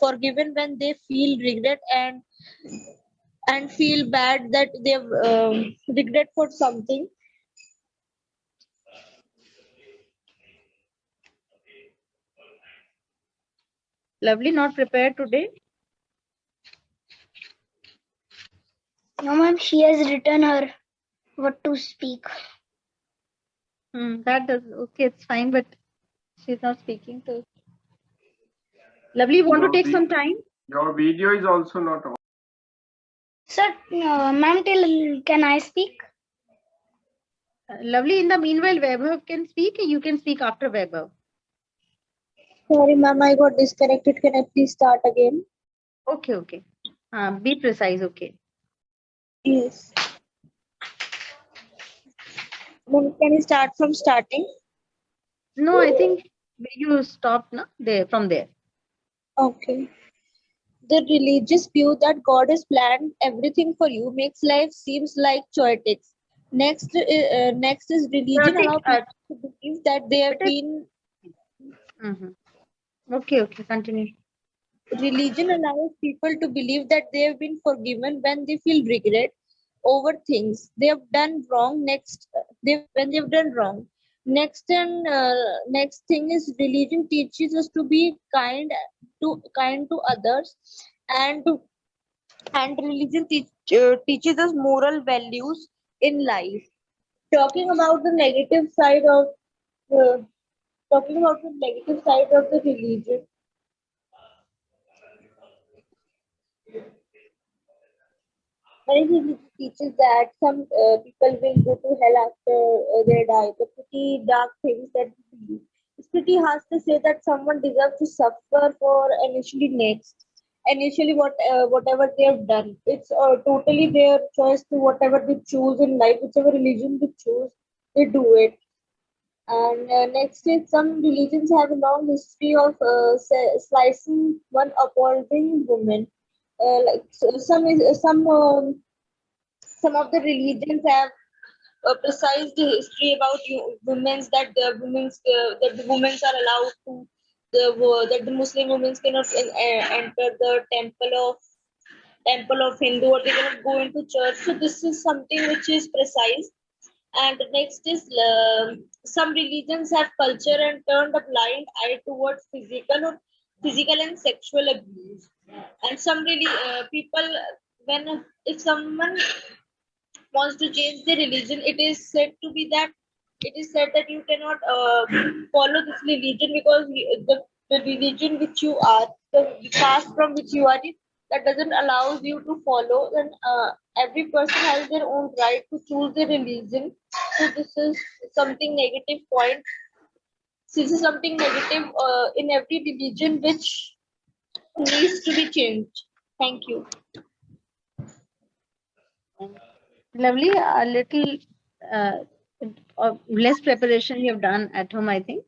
forgiven when they feel regret and feel bad that they've regret for something. Lovely, not prepared today. No, ma'am, she has written her what to speak. That does okay. It's fine, but she's not speaking. So, Lovely, you want to take some time? Your video is also not on. Sir, ma'am, can I speak? Lovely. In the meanwhile, Vaibhav can speak. You can speak after Vaibhav. Sorry, ma'am, I got disconnected. Can I please start again? Okay, okay. Be precise. Okay. Yes. Ma'am, can you start from starting? No, I think you stopped there from there. Okay. The religious view that God has planned everything for you makes life seems like chaotic. Next is religion allow people to believe that they have been. Okay, okay. Continue. Religion allows people to believe that they have been forgiven when they feel regret over things they have done wrong. When they've done wrong. Next thing is religion teaches us to be kind to others, and religion teaches us moral values in life. Talking about the negative side of the religion. Many religion teaches that some people will go to hell after they die. The pretty dark things that we believe. It's pretty harsh to say that someone deserves to suffer for initially whatever they have done. It's totally their choice to whatever they choose in life, whichever religion they choose, they do it. And next is some religions have a long history of slicing one opposing woman. Like some of the religions have precise the history about women's that the women's are allowed to that the Muslim women cannot enter the temple of Hindu, or they cannot go into church. So this is something which is precise. And next is some religions have culture and turned a blind eye towards physical and sexual abuse. And some really people, when if someone wants to change the religion, it is said that you cannot follow this religion because the religion which you are, the caste from which you are, that doesn't allow you to follow. Then every person has their own right to choose their religion. So this is something negative point. This is something negative in every religion which needs to be changed. Thank you. Lovely. A little less preparation you have done at home, I think.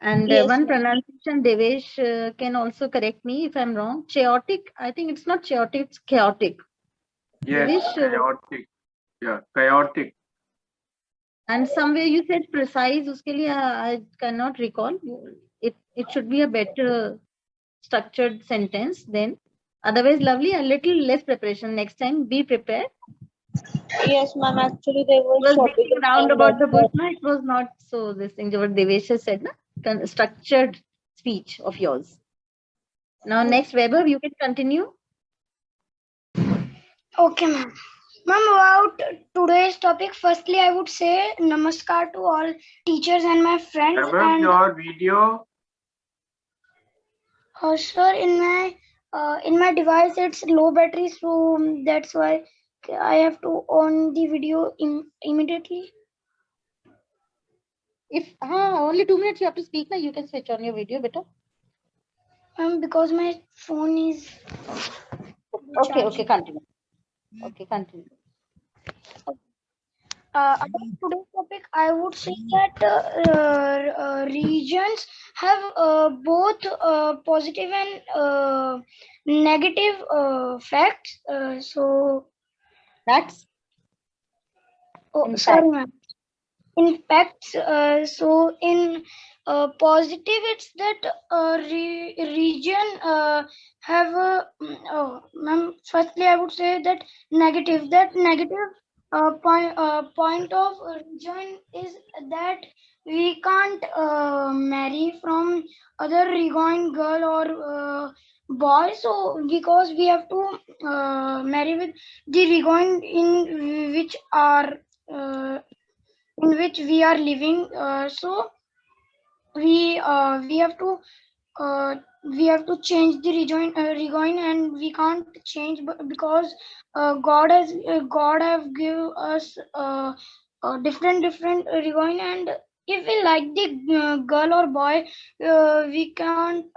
And Yes, one ma'am. pronunciation, Devesh can also correct me if I'm wrong. Chaotic. I think it's not chaotic, it's chaotic. Yes, Devesh, chaotic. Yeah, chaotic. and somewhere you said precise. Uske liye I cannot recall. It should be a better structured sentence then. Otherwise, lovely. A little less preparation next time. Be prepared. Yes, ma'am. Actually, there was Was shortage beating of round time. about the That's bush. why. No, it was not so. This thing what Devesh said, na? Structured speech of yours. Now, next Weber, you can continue. Okay, ma'am. Ma'am, about today's topic, firstly, I would say namaskar to all teachers and my friends. Above And your video, sir, in my device, it's low battery, so that's why I have to on the video immediately. If only 2 minutes you have to speak, now you can switch on your video, better. Because my phone is. Okay, continue. Okay, continue. About today's topic, I would say that regions have both positive and negative facts. So That's sorry, ma'am. In fact, so in positive, it's that region have a. Ma'am, firstly, I would say that negative. That negative point of region is that we can't marry from other Regoin girl or boy. So because we have to marry with the Regoin in which are. In which we are living, so we have to change the rejoin, and we can't change because God have give us different rejoin, and if we like the girl or boy, we can't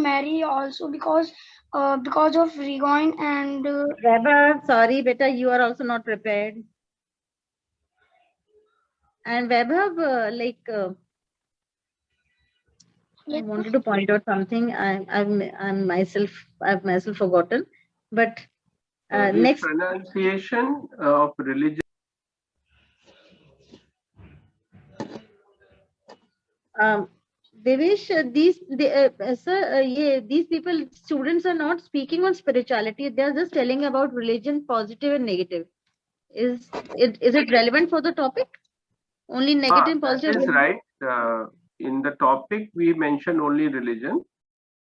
marry also because of rejoin and Weber, sorry, beta, you are also not prepared. And Weber, I wanted to point out something. I've myself forgotten. But the next pronunciation of religion. Devesh, these people, students are not speaking on spirituality. They are just telling about religion, positive and negative. Is it relevant for the topic? Only negative and positive. That is right. In the topic, we mention only religion,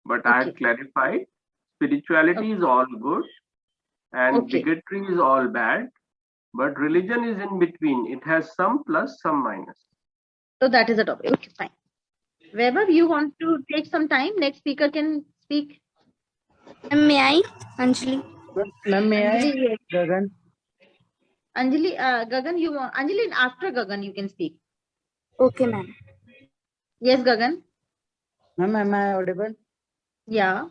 but I have clarified spirituality is all good and bigotry is all bad, but religion is in between. It has some plus, some minus. So that is the topic. Okay, fine. Weber, you want to take some time? Next speaker can speak. May I, Anjali? Ma'am, may I? Gagan. Anjali, Gagan, you want Anjali after Gagan, you can speak. Okay, ma'am. Yes, Gagan. Ma'am, am I audible? Yeah.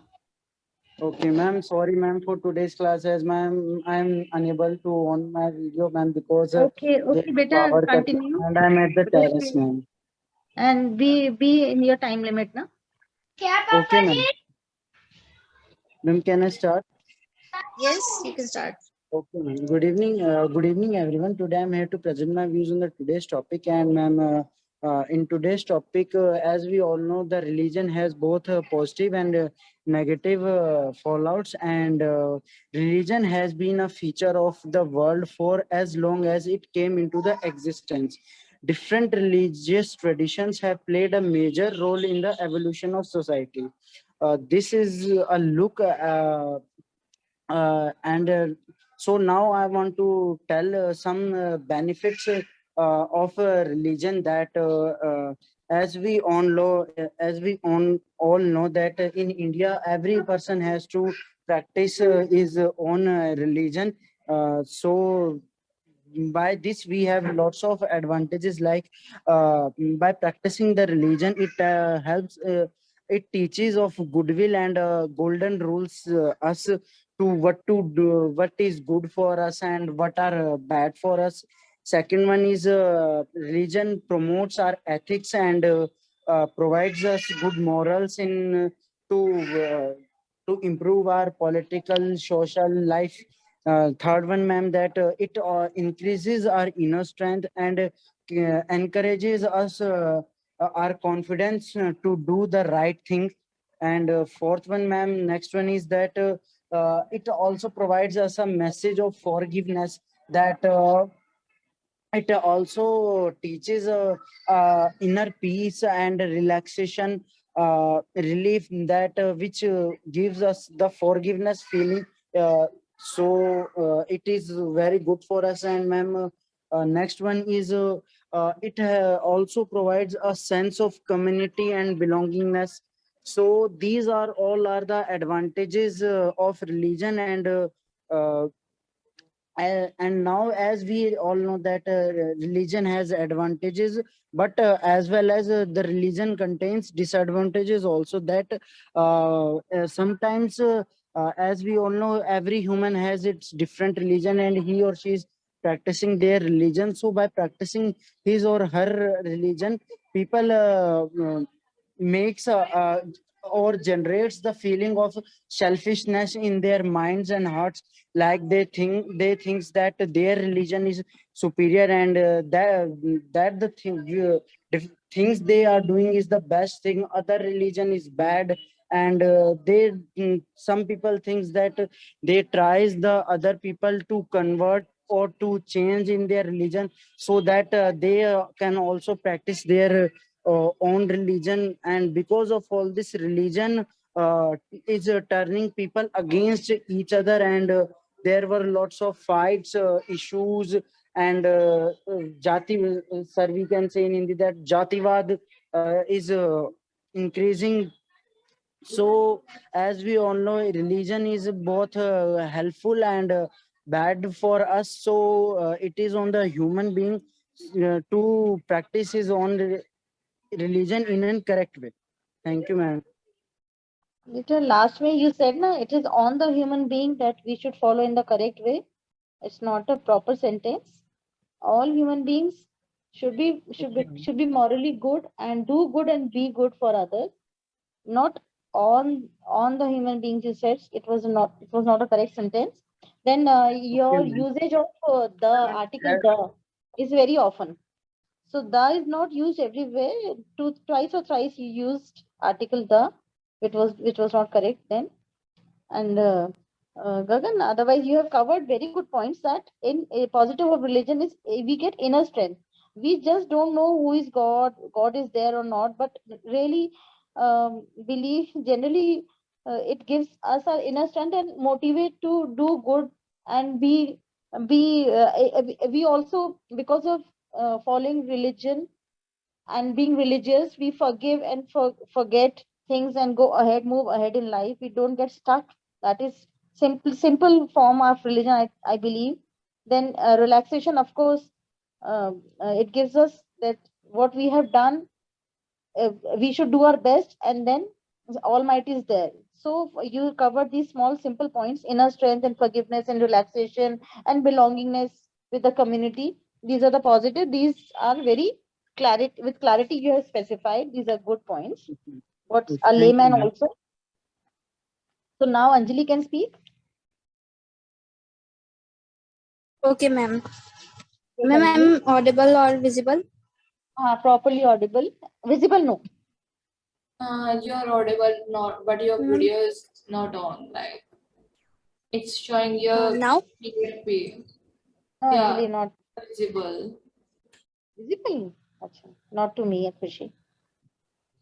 Okay, ma'am. Sorry, ma'am, for today's classes, ma'am. I'm unable to on my video, ma'am, because Okay, beta, power cut continue. and I'm at the terrace, ma'am. And be in your time limit, na? Okay, ma'am. Ma'am, can I start? Yes, you can start. Okay, ma'am. Good evening. Good evening, everyone. Today I'm here to present my views on the today's topic. And ma'am, in today's topic, as we all know, the religion has both positive and negative fallouts. And religion has been a feature of the world for as long as it came into the existence. Different religious traditions have played a major role in the evolution of society. This is a look and so now I want to tell some benefits of religion that as we all know that in India every person has to practice his own religion. So by this we have lots of advantages, like by practicing the religion it helps it teaches of goodwill and golden rules us to what to do, what is good for us and what are bad for us. Second one is religion promotes our ethics and provides us good morals in to uh, to improve our political social life. Third one, ma'am, that it increases our inner strength and encourages us our confidence to do the right thing. And fourth one, ma'am, next one is that it also provides us a message of forgiveness, that it also teaches inner peace and relaxation, relief, that which gives us the forgiveness feeling. It is very good for us. And ma'am, next one is it also provides a sense of community and belongingness. So these are all are the advantages of religion. And now as we all know that religion has advantages, but as well as the religion contains disadvantages also, that sometimes as we all know every human has its different religion and he or she is practicing their religion. So by practicing his or her religion, people makes or generates the feeling of selfishness in their minds and hearts, like they thinks that their religion is superior, and that the things they are doing is the best thing, other religion is bad. And some people thinks that they tries the other people to convert or to change in their religion, so that they can also practice their own religion. And because of all this, religion is turning people against each other. And there were lots of fights, issues, and jati, sir, we can say in Hindi that jativad is increasing. So as we all know, religion is both helpful and bad for us. So it is on the human being to practice his own religion in a correct way. Thank you, ma'am. Little last way you said, na, it is on the human being that we should follow in the correct way. It's not a proper sentence. All human beings should be morally good and do good and be good for others. Not on the human beings, you said it was not a correct sentence. Then Okay, your ma'am. usage of the article the is very often. So the is not used everywhere. Twice or thrice you used article the, which was not correct then. And Gagan, otherwise you have covered very good points, that in a positive of religion is we get inner strength. We just don't know who is God, God is there or not, but really belief generally it gives us our inner strength and motivate to do good and we also, because of following religion and being religious, we forgive and forget things and go ahead, move ahead in life. We don't get stuck. That is simple form of religion, I believe. Then relaxation, of course, it gives us that what we have done, we should do our best, and then the almighty is there. So you covered these small simple points: inner strength and forgiveness and relaxation and belongingness with the community. These are the positive. These are very clarity, with clarity you have specified. These are good points. What's Okay, a thank you, layman ma'am. also. So now Anjali can speak. Okay, ma'am. Okay, Ma'am, continue. I'm audible or visible? Properly audible. Visible, no. You're audible, not, but your Hmm. video is not on. Like it's showing your Now? PFP. No, Yeah, Anjali, not visible. visible. Acha, not to me, Khushi.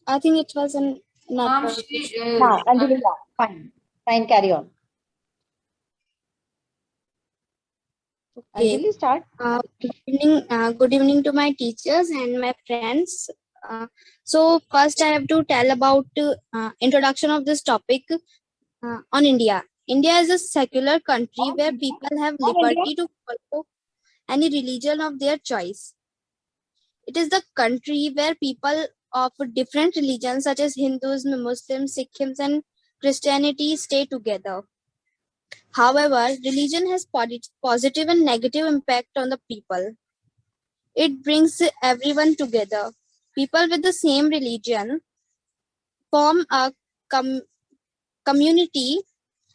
I think it was a Ma'am, network she issue. is. Now, Anjali, yeah, fine. Fine, carry on. Okay. Anjali, start. Good evening to my teachers and my friends. So first I have to tell about introduction of this topic on India. India is a secular country where people have On India. liberty to follow any religion of their choice. It is the country where people of different religions such as Hinduism, Muslims, Sikhs and Christianity stay together. However, religion has positive and negative impact on the people. It brings everyone together. People with the same religion form a community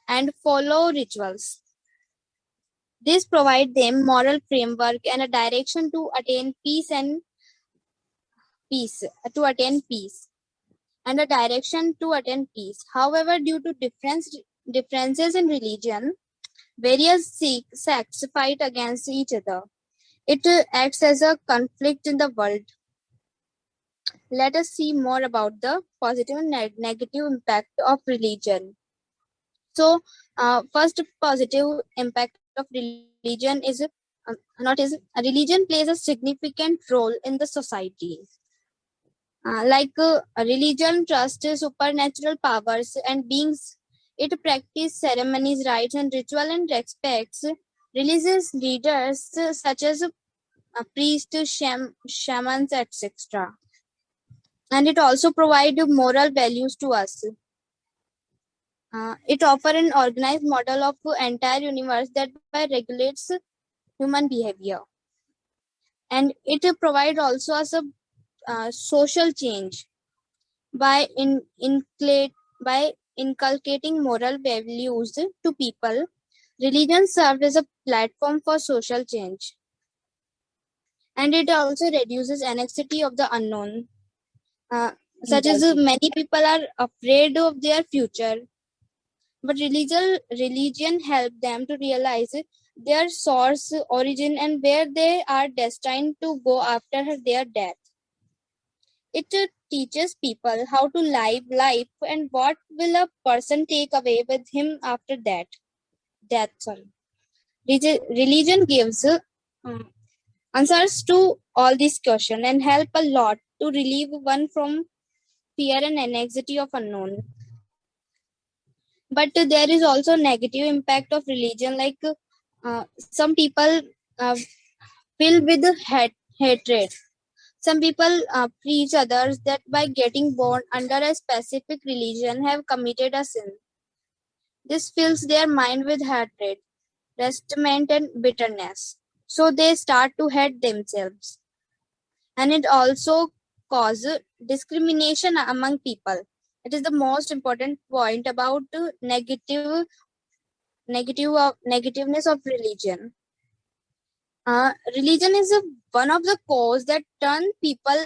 and follow rituals. This provides them moral framework and a direction to attain peace and peace to attain peace and a direction to attain peace. However, due to differences in religion, various sects fight against each other. It acts as a conflict in the world. Let us see more about the positive and negative impact of religion. So, first positive impact of religion is not is a religion plays a significant role in the society. A religion trusts supernatural powers and beings. It practices ceremonies, rites, and ritual and respects religious leaders such as priests, shamans, etc. And it also provides moral values to us. It offers an organized model of entire universe that by regulates human behavior, and it provides also as a social change by by inculcating moral values to people. Religion serves as a platform for social change, and it also reduces anxiety of the unknown. Such as many people are afraid of their future, but religion helped them to realize their source, origin, and where they are destined to go after their death. It teaches people how to live life and what will a person take away with him after that. Religion gives answers to all these questions and help a lot to relieve one from fear and anxiety of unknown. But there is also negative impact of religion, like some people filled with hatred. Some people preach others that by getting born under a specific religion have committed a sin. This fills their mind with hatred, resentment, and bitterness. So they start to hate themselves. And it also causes discrimination among people. It is the most important point about negativeness of religion. Religion is one of the cause that turn people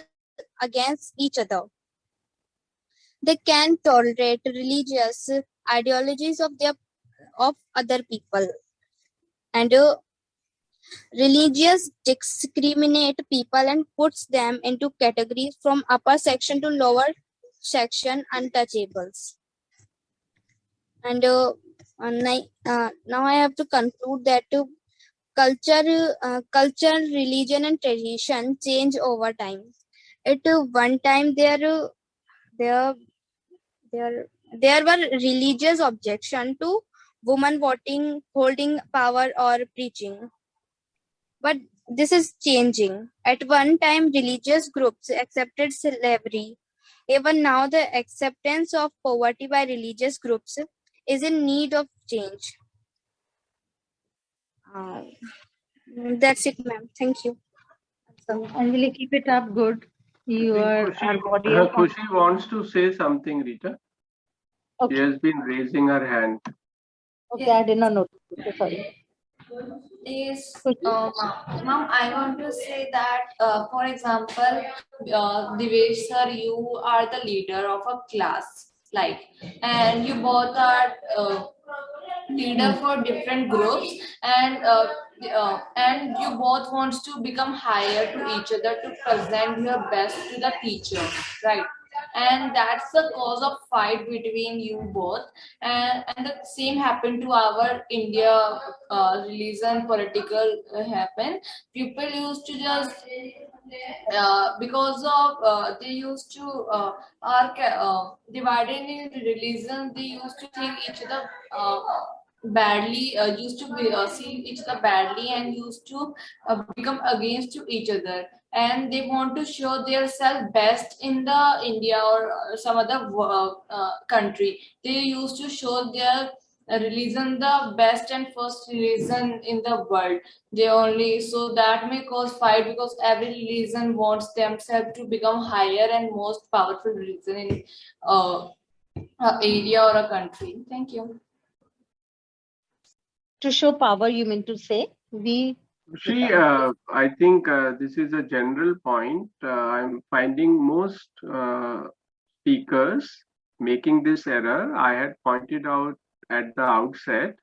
against each other. They can tolerate religious ideologies of other people, and religious discriminate people and puts them into categories from upper section to lower section untouchables. And now I have to conclude that culture, religion, and tradition change over time. At one time, there were religious objection to women voting, holding power, or preaching. But this is changing. At one time, religious groups accepted slavery. Even now, the acceptance of poverty by religious groups is in need of change. That's it, ma'am. Thank you. Anjali, keep it up. Good. You I think are our body of. Khushi wants to say something, Rita. She Okay. has been raising her hand. Okay, I did not notice. Okay, sorry. Is ma'am, I want to say that, for example, Divesh sir, you are the leader of a class, like, and you both are leader for different groups, and you both wants to become higher to each other to present your best to the teacher, right? And that's the cause of fight between you both, and the same happened to our India, religion political happen. People used to just because of they used to are divided in religion. They used to think each other badly, used to see each other badly, and used to become against to each other, and they want to show their self best in the India or some other country. They used to show their religion the best and first religion in the world. They only, so that may cause fight, because every religion wants themselves to become higher and most powerful religion in a area or a country. Thank you. To show power, you mean to say? See, I think this is a general point. I'm finding most speakers making this error. I had pointed out at the outset,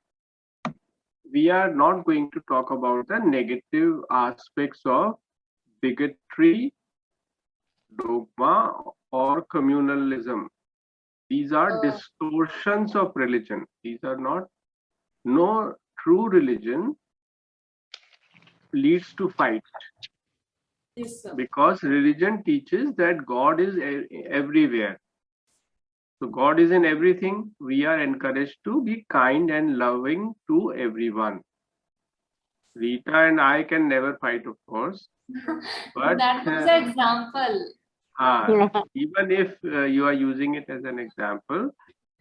we are not going to talk about the negative aspects of bigotry, dogma, or communalism. These are distortions of religion. These are not, no true religion leads to fight. Yes, sir. Because religion teaches that God is everywhere. So God is in everything. We are encouraged to be kind and loving to everyone. Rita and I can never fight, of course. But that was an example. even if you are using it as an example,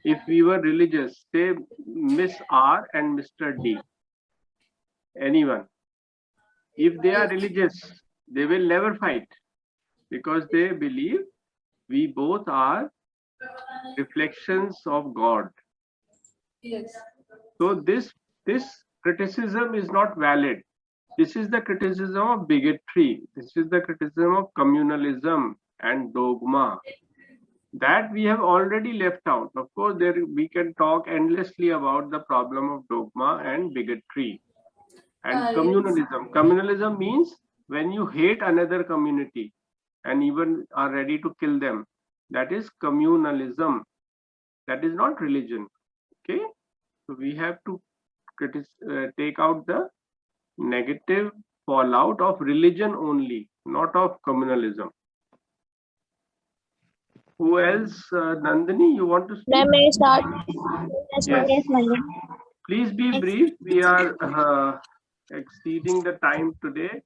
if we were religious, say Miss R and Mr. D, anyone, if they are religious, they will never fight, because they believe we both are reflections of God. Yes. So this criticism is not valid. This is the criticism of bigotry. This is the criticism of communalism and dogma that we have already left out. Of course, we can talk endlessly about the problem of dogma and bigotry and communalism. Communalism means when you hate another community and even are ready to kill them. That is communalism. That is not religion. Okay, so we have to take out the negative fallout of religion only, not of communalism. Who else? Nandini, you want to speak? May I start? Yes. Please be brief. We are exceeding the time today.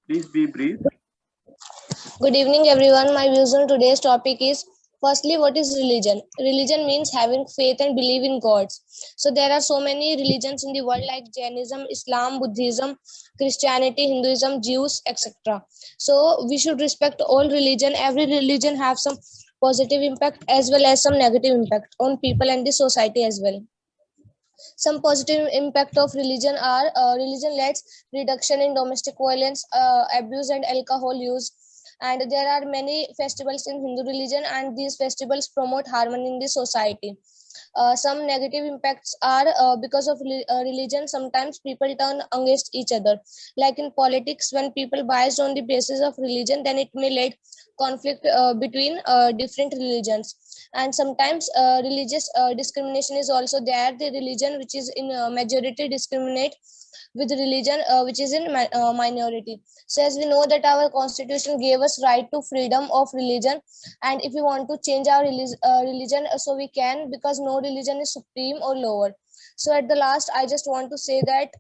Please be brief. Good evening, everyone. My views on today's topic is, firstly, what is religion? Religion means having faith and believe in gods. So there are so many religions in the world, like Jainism, Islam, Buddhism, Christianity, Hinduism, Jews, etc. So we should respect all religion. Every religion have some positive impact as well as some negative impact on people and the society as well. Some positive impact of religion are, religion leads reduction in domestic violence, abuse and alcohol use. And there are many festivals in Hindu religion, and these festivals promote harmony in the society. Some negative impacts are, because of religion, sometimes people turn against each other. Like in politics, when people biased on the basis of religion, then it may lead conflict between different religions. And sometimes religious discrimination is also there. The religion which is in majority discriminate with religion which is in minority. So as we know that our constitution gave us right to freedom of religion, and if we want to change our religion, so we can, because no religion is supreme or lower. So at the last, I just want to say that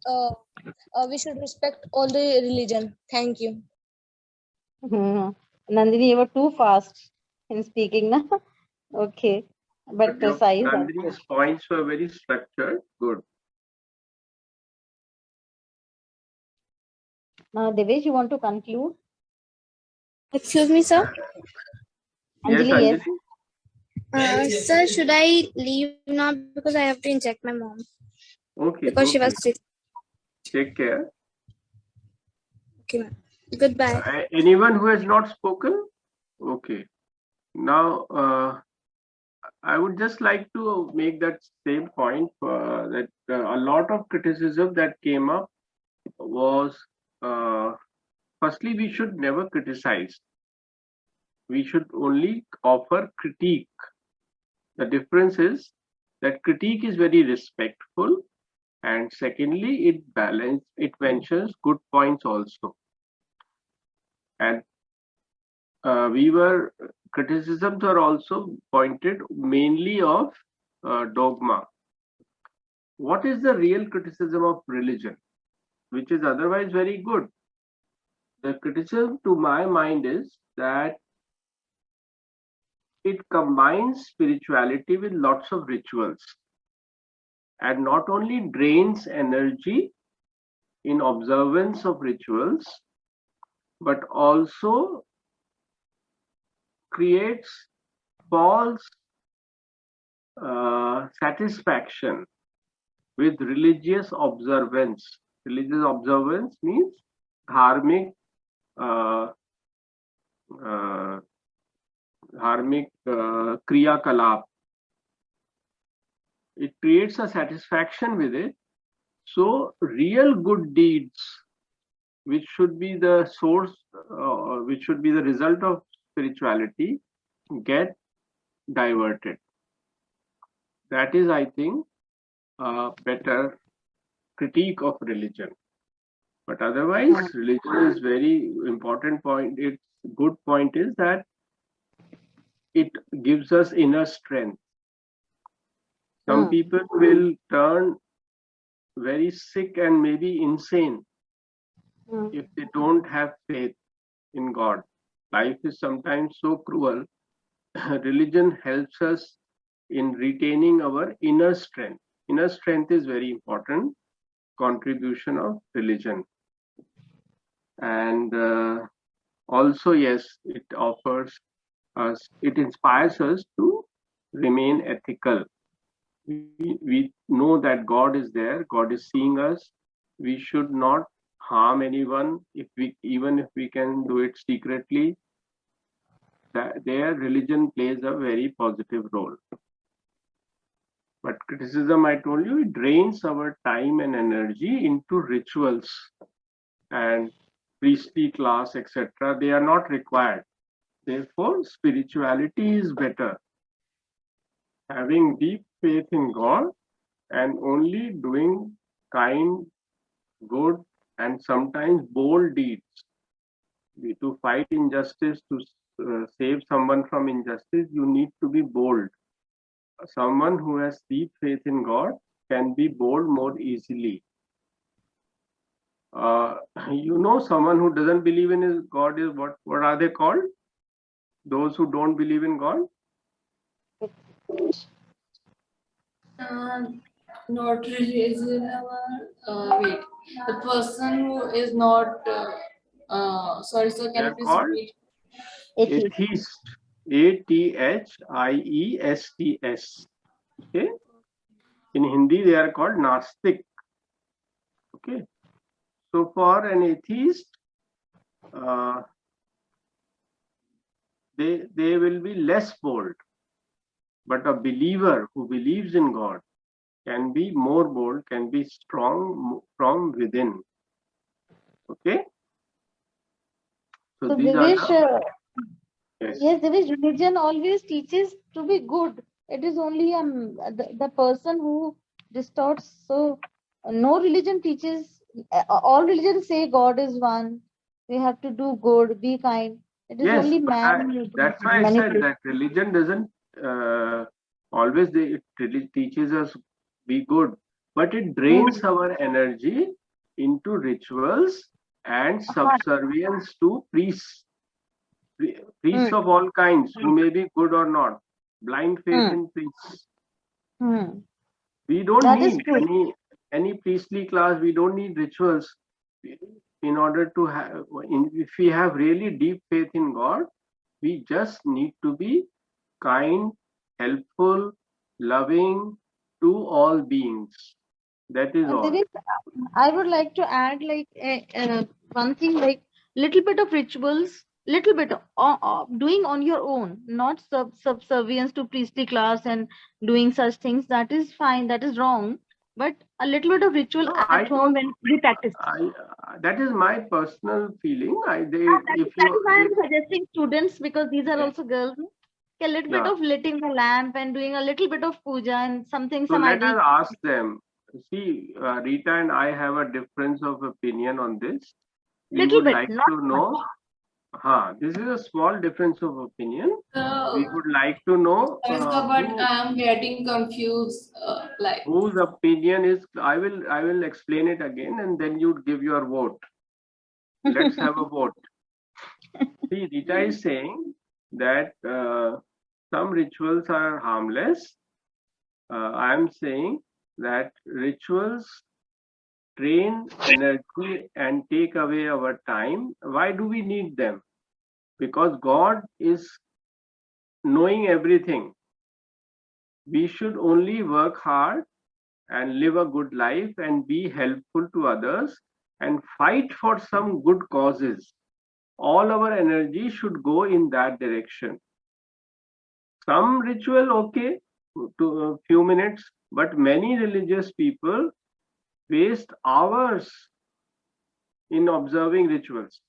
we should respect all the religion. Thank you. Nandini, you were too fast in speaking, na? Okay, but precise. Nandini's points were very structured. Good. Now, Devesh, you want to conclude? Excuse me, sir. Yes, Anjali, yes. Sir, should I leave now because I have to inject my mom? Okay. Because she okay. was sick. Take care. Okay, ma'am. Goodbye. Anyone who has not spoken? Okay. Now, I would just like to make that same point that a lot of criticism that came up was firstly, we should never criticize. We should only offer critique. The difference is that critique is very respectful, and secondly, it mentions good points also. And criticisms are also pointed mainly of dogma. What is the real criticism of religion, which is otherwise very good? The criticism to my mind is that it combines spirituality with lots of rituals and not only drains energy in observance of rituals, but also creates false satisfaction with religious observance. Religious observance means dharmic kriya kalap. It creates a satisfaction with it. So real good deeds, which should be the source, which should be the result of spirituality, get diverted. That is, I think, a better critique of religion. But otherwise, religion is very important point. Its good point is that it gives us inner strength. Some people will turn very sick and maybe insane if they don't have faith in God. Life is sometimes so cruel. Religion helps us in retaining our inner strength. Inner strength is very important contribution of religion. And also, yes, it offers us, it inspires us to remain ethical. We know that God is there, God is seeing us. We should not harm anyone, even if we can do it secretly. Their religion plays a very positive role. But criticism, I told you, it drains our time and energy into rituals and priestly class, etc. They are not required. Therefore, spirituality is better. Having deep faith in God and only doing kind, good, and sometimes bold deeds. To fight injustice, to save someone from injustice, you need to be bold. Someone who has deep faith in God can be bold more easily. Someone who doesn't believe in his God is what are they called? Those who don't believe in God? Not really is in our wait. The person who is not sorry sir, can you please repeat? Atheist. ATHIESTS. Okay. In Hindi they are called Nastik. Okay. So for an atheist, they will be less bold. But a believer who believes in God can be more bold, can be strong from within. Okay. So these Devesh, are yes, Devesh, religion always teaches to be good. It is only the person who distorts. So no religion teaches. All religions say God is one. We have to do good, be kind. It is yes, only but man. that's why I said that religion doesn't always it really teaches us be good, but it drains our energy into rituals and subservience to priests. Priests of all kinds, who may be good or not, blind faith in priests. We don't That is need true. any priestly class. We don't need rituals in order to have. If we have really deep faith in God, we just need to be kind, helpful, loving to all beings. That is all. There is, I would like to add like one thing, like little bit of rituals, little bit doing on your own, not subservience to priestly class and doing such things. That is fine. That is wrong. But a little bit of ritual No, at home when we practice. That is my personal feeling. That is why I'm suggesting students, because these are Yeah. also girls. A little bit Yeah. of lighting the lamp and doing a little bit of puja and something, So some let ideal. us ask them. See, Rita and I have a difference of opinion on this. We Little would bit, like not to know. This is a small difference of opinion. We would like to know But I'm getting confused. Like, whose opinion is. I will explain it again, and then you give your vote. Let's have a vote. See, Rita is saying that some rituals are harmless. I am saying that rituals drain energy and take away our time. Why do we need them? Because God is knowing everything. We should only work hard and live a good life and be helpful to others and fight for some good causes. All our energy should go in that direction. Some ritual, okay, to a few minutes, but many religious people waste hours in observing rituals.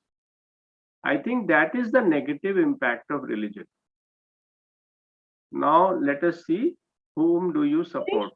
I think that is the negative impact of religion. Now let us see, whom do you support?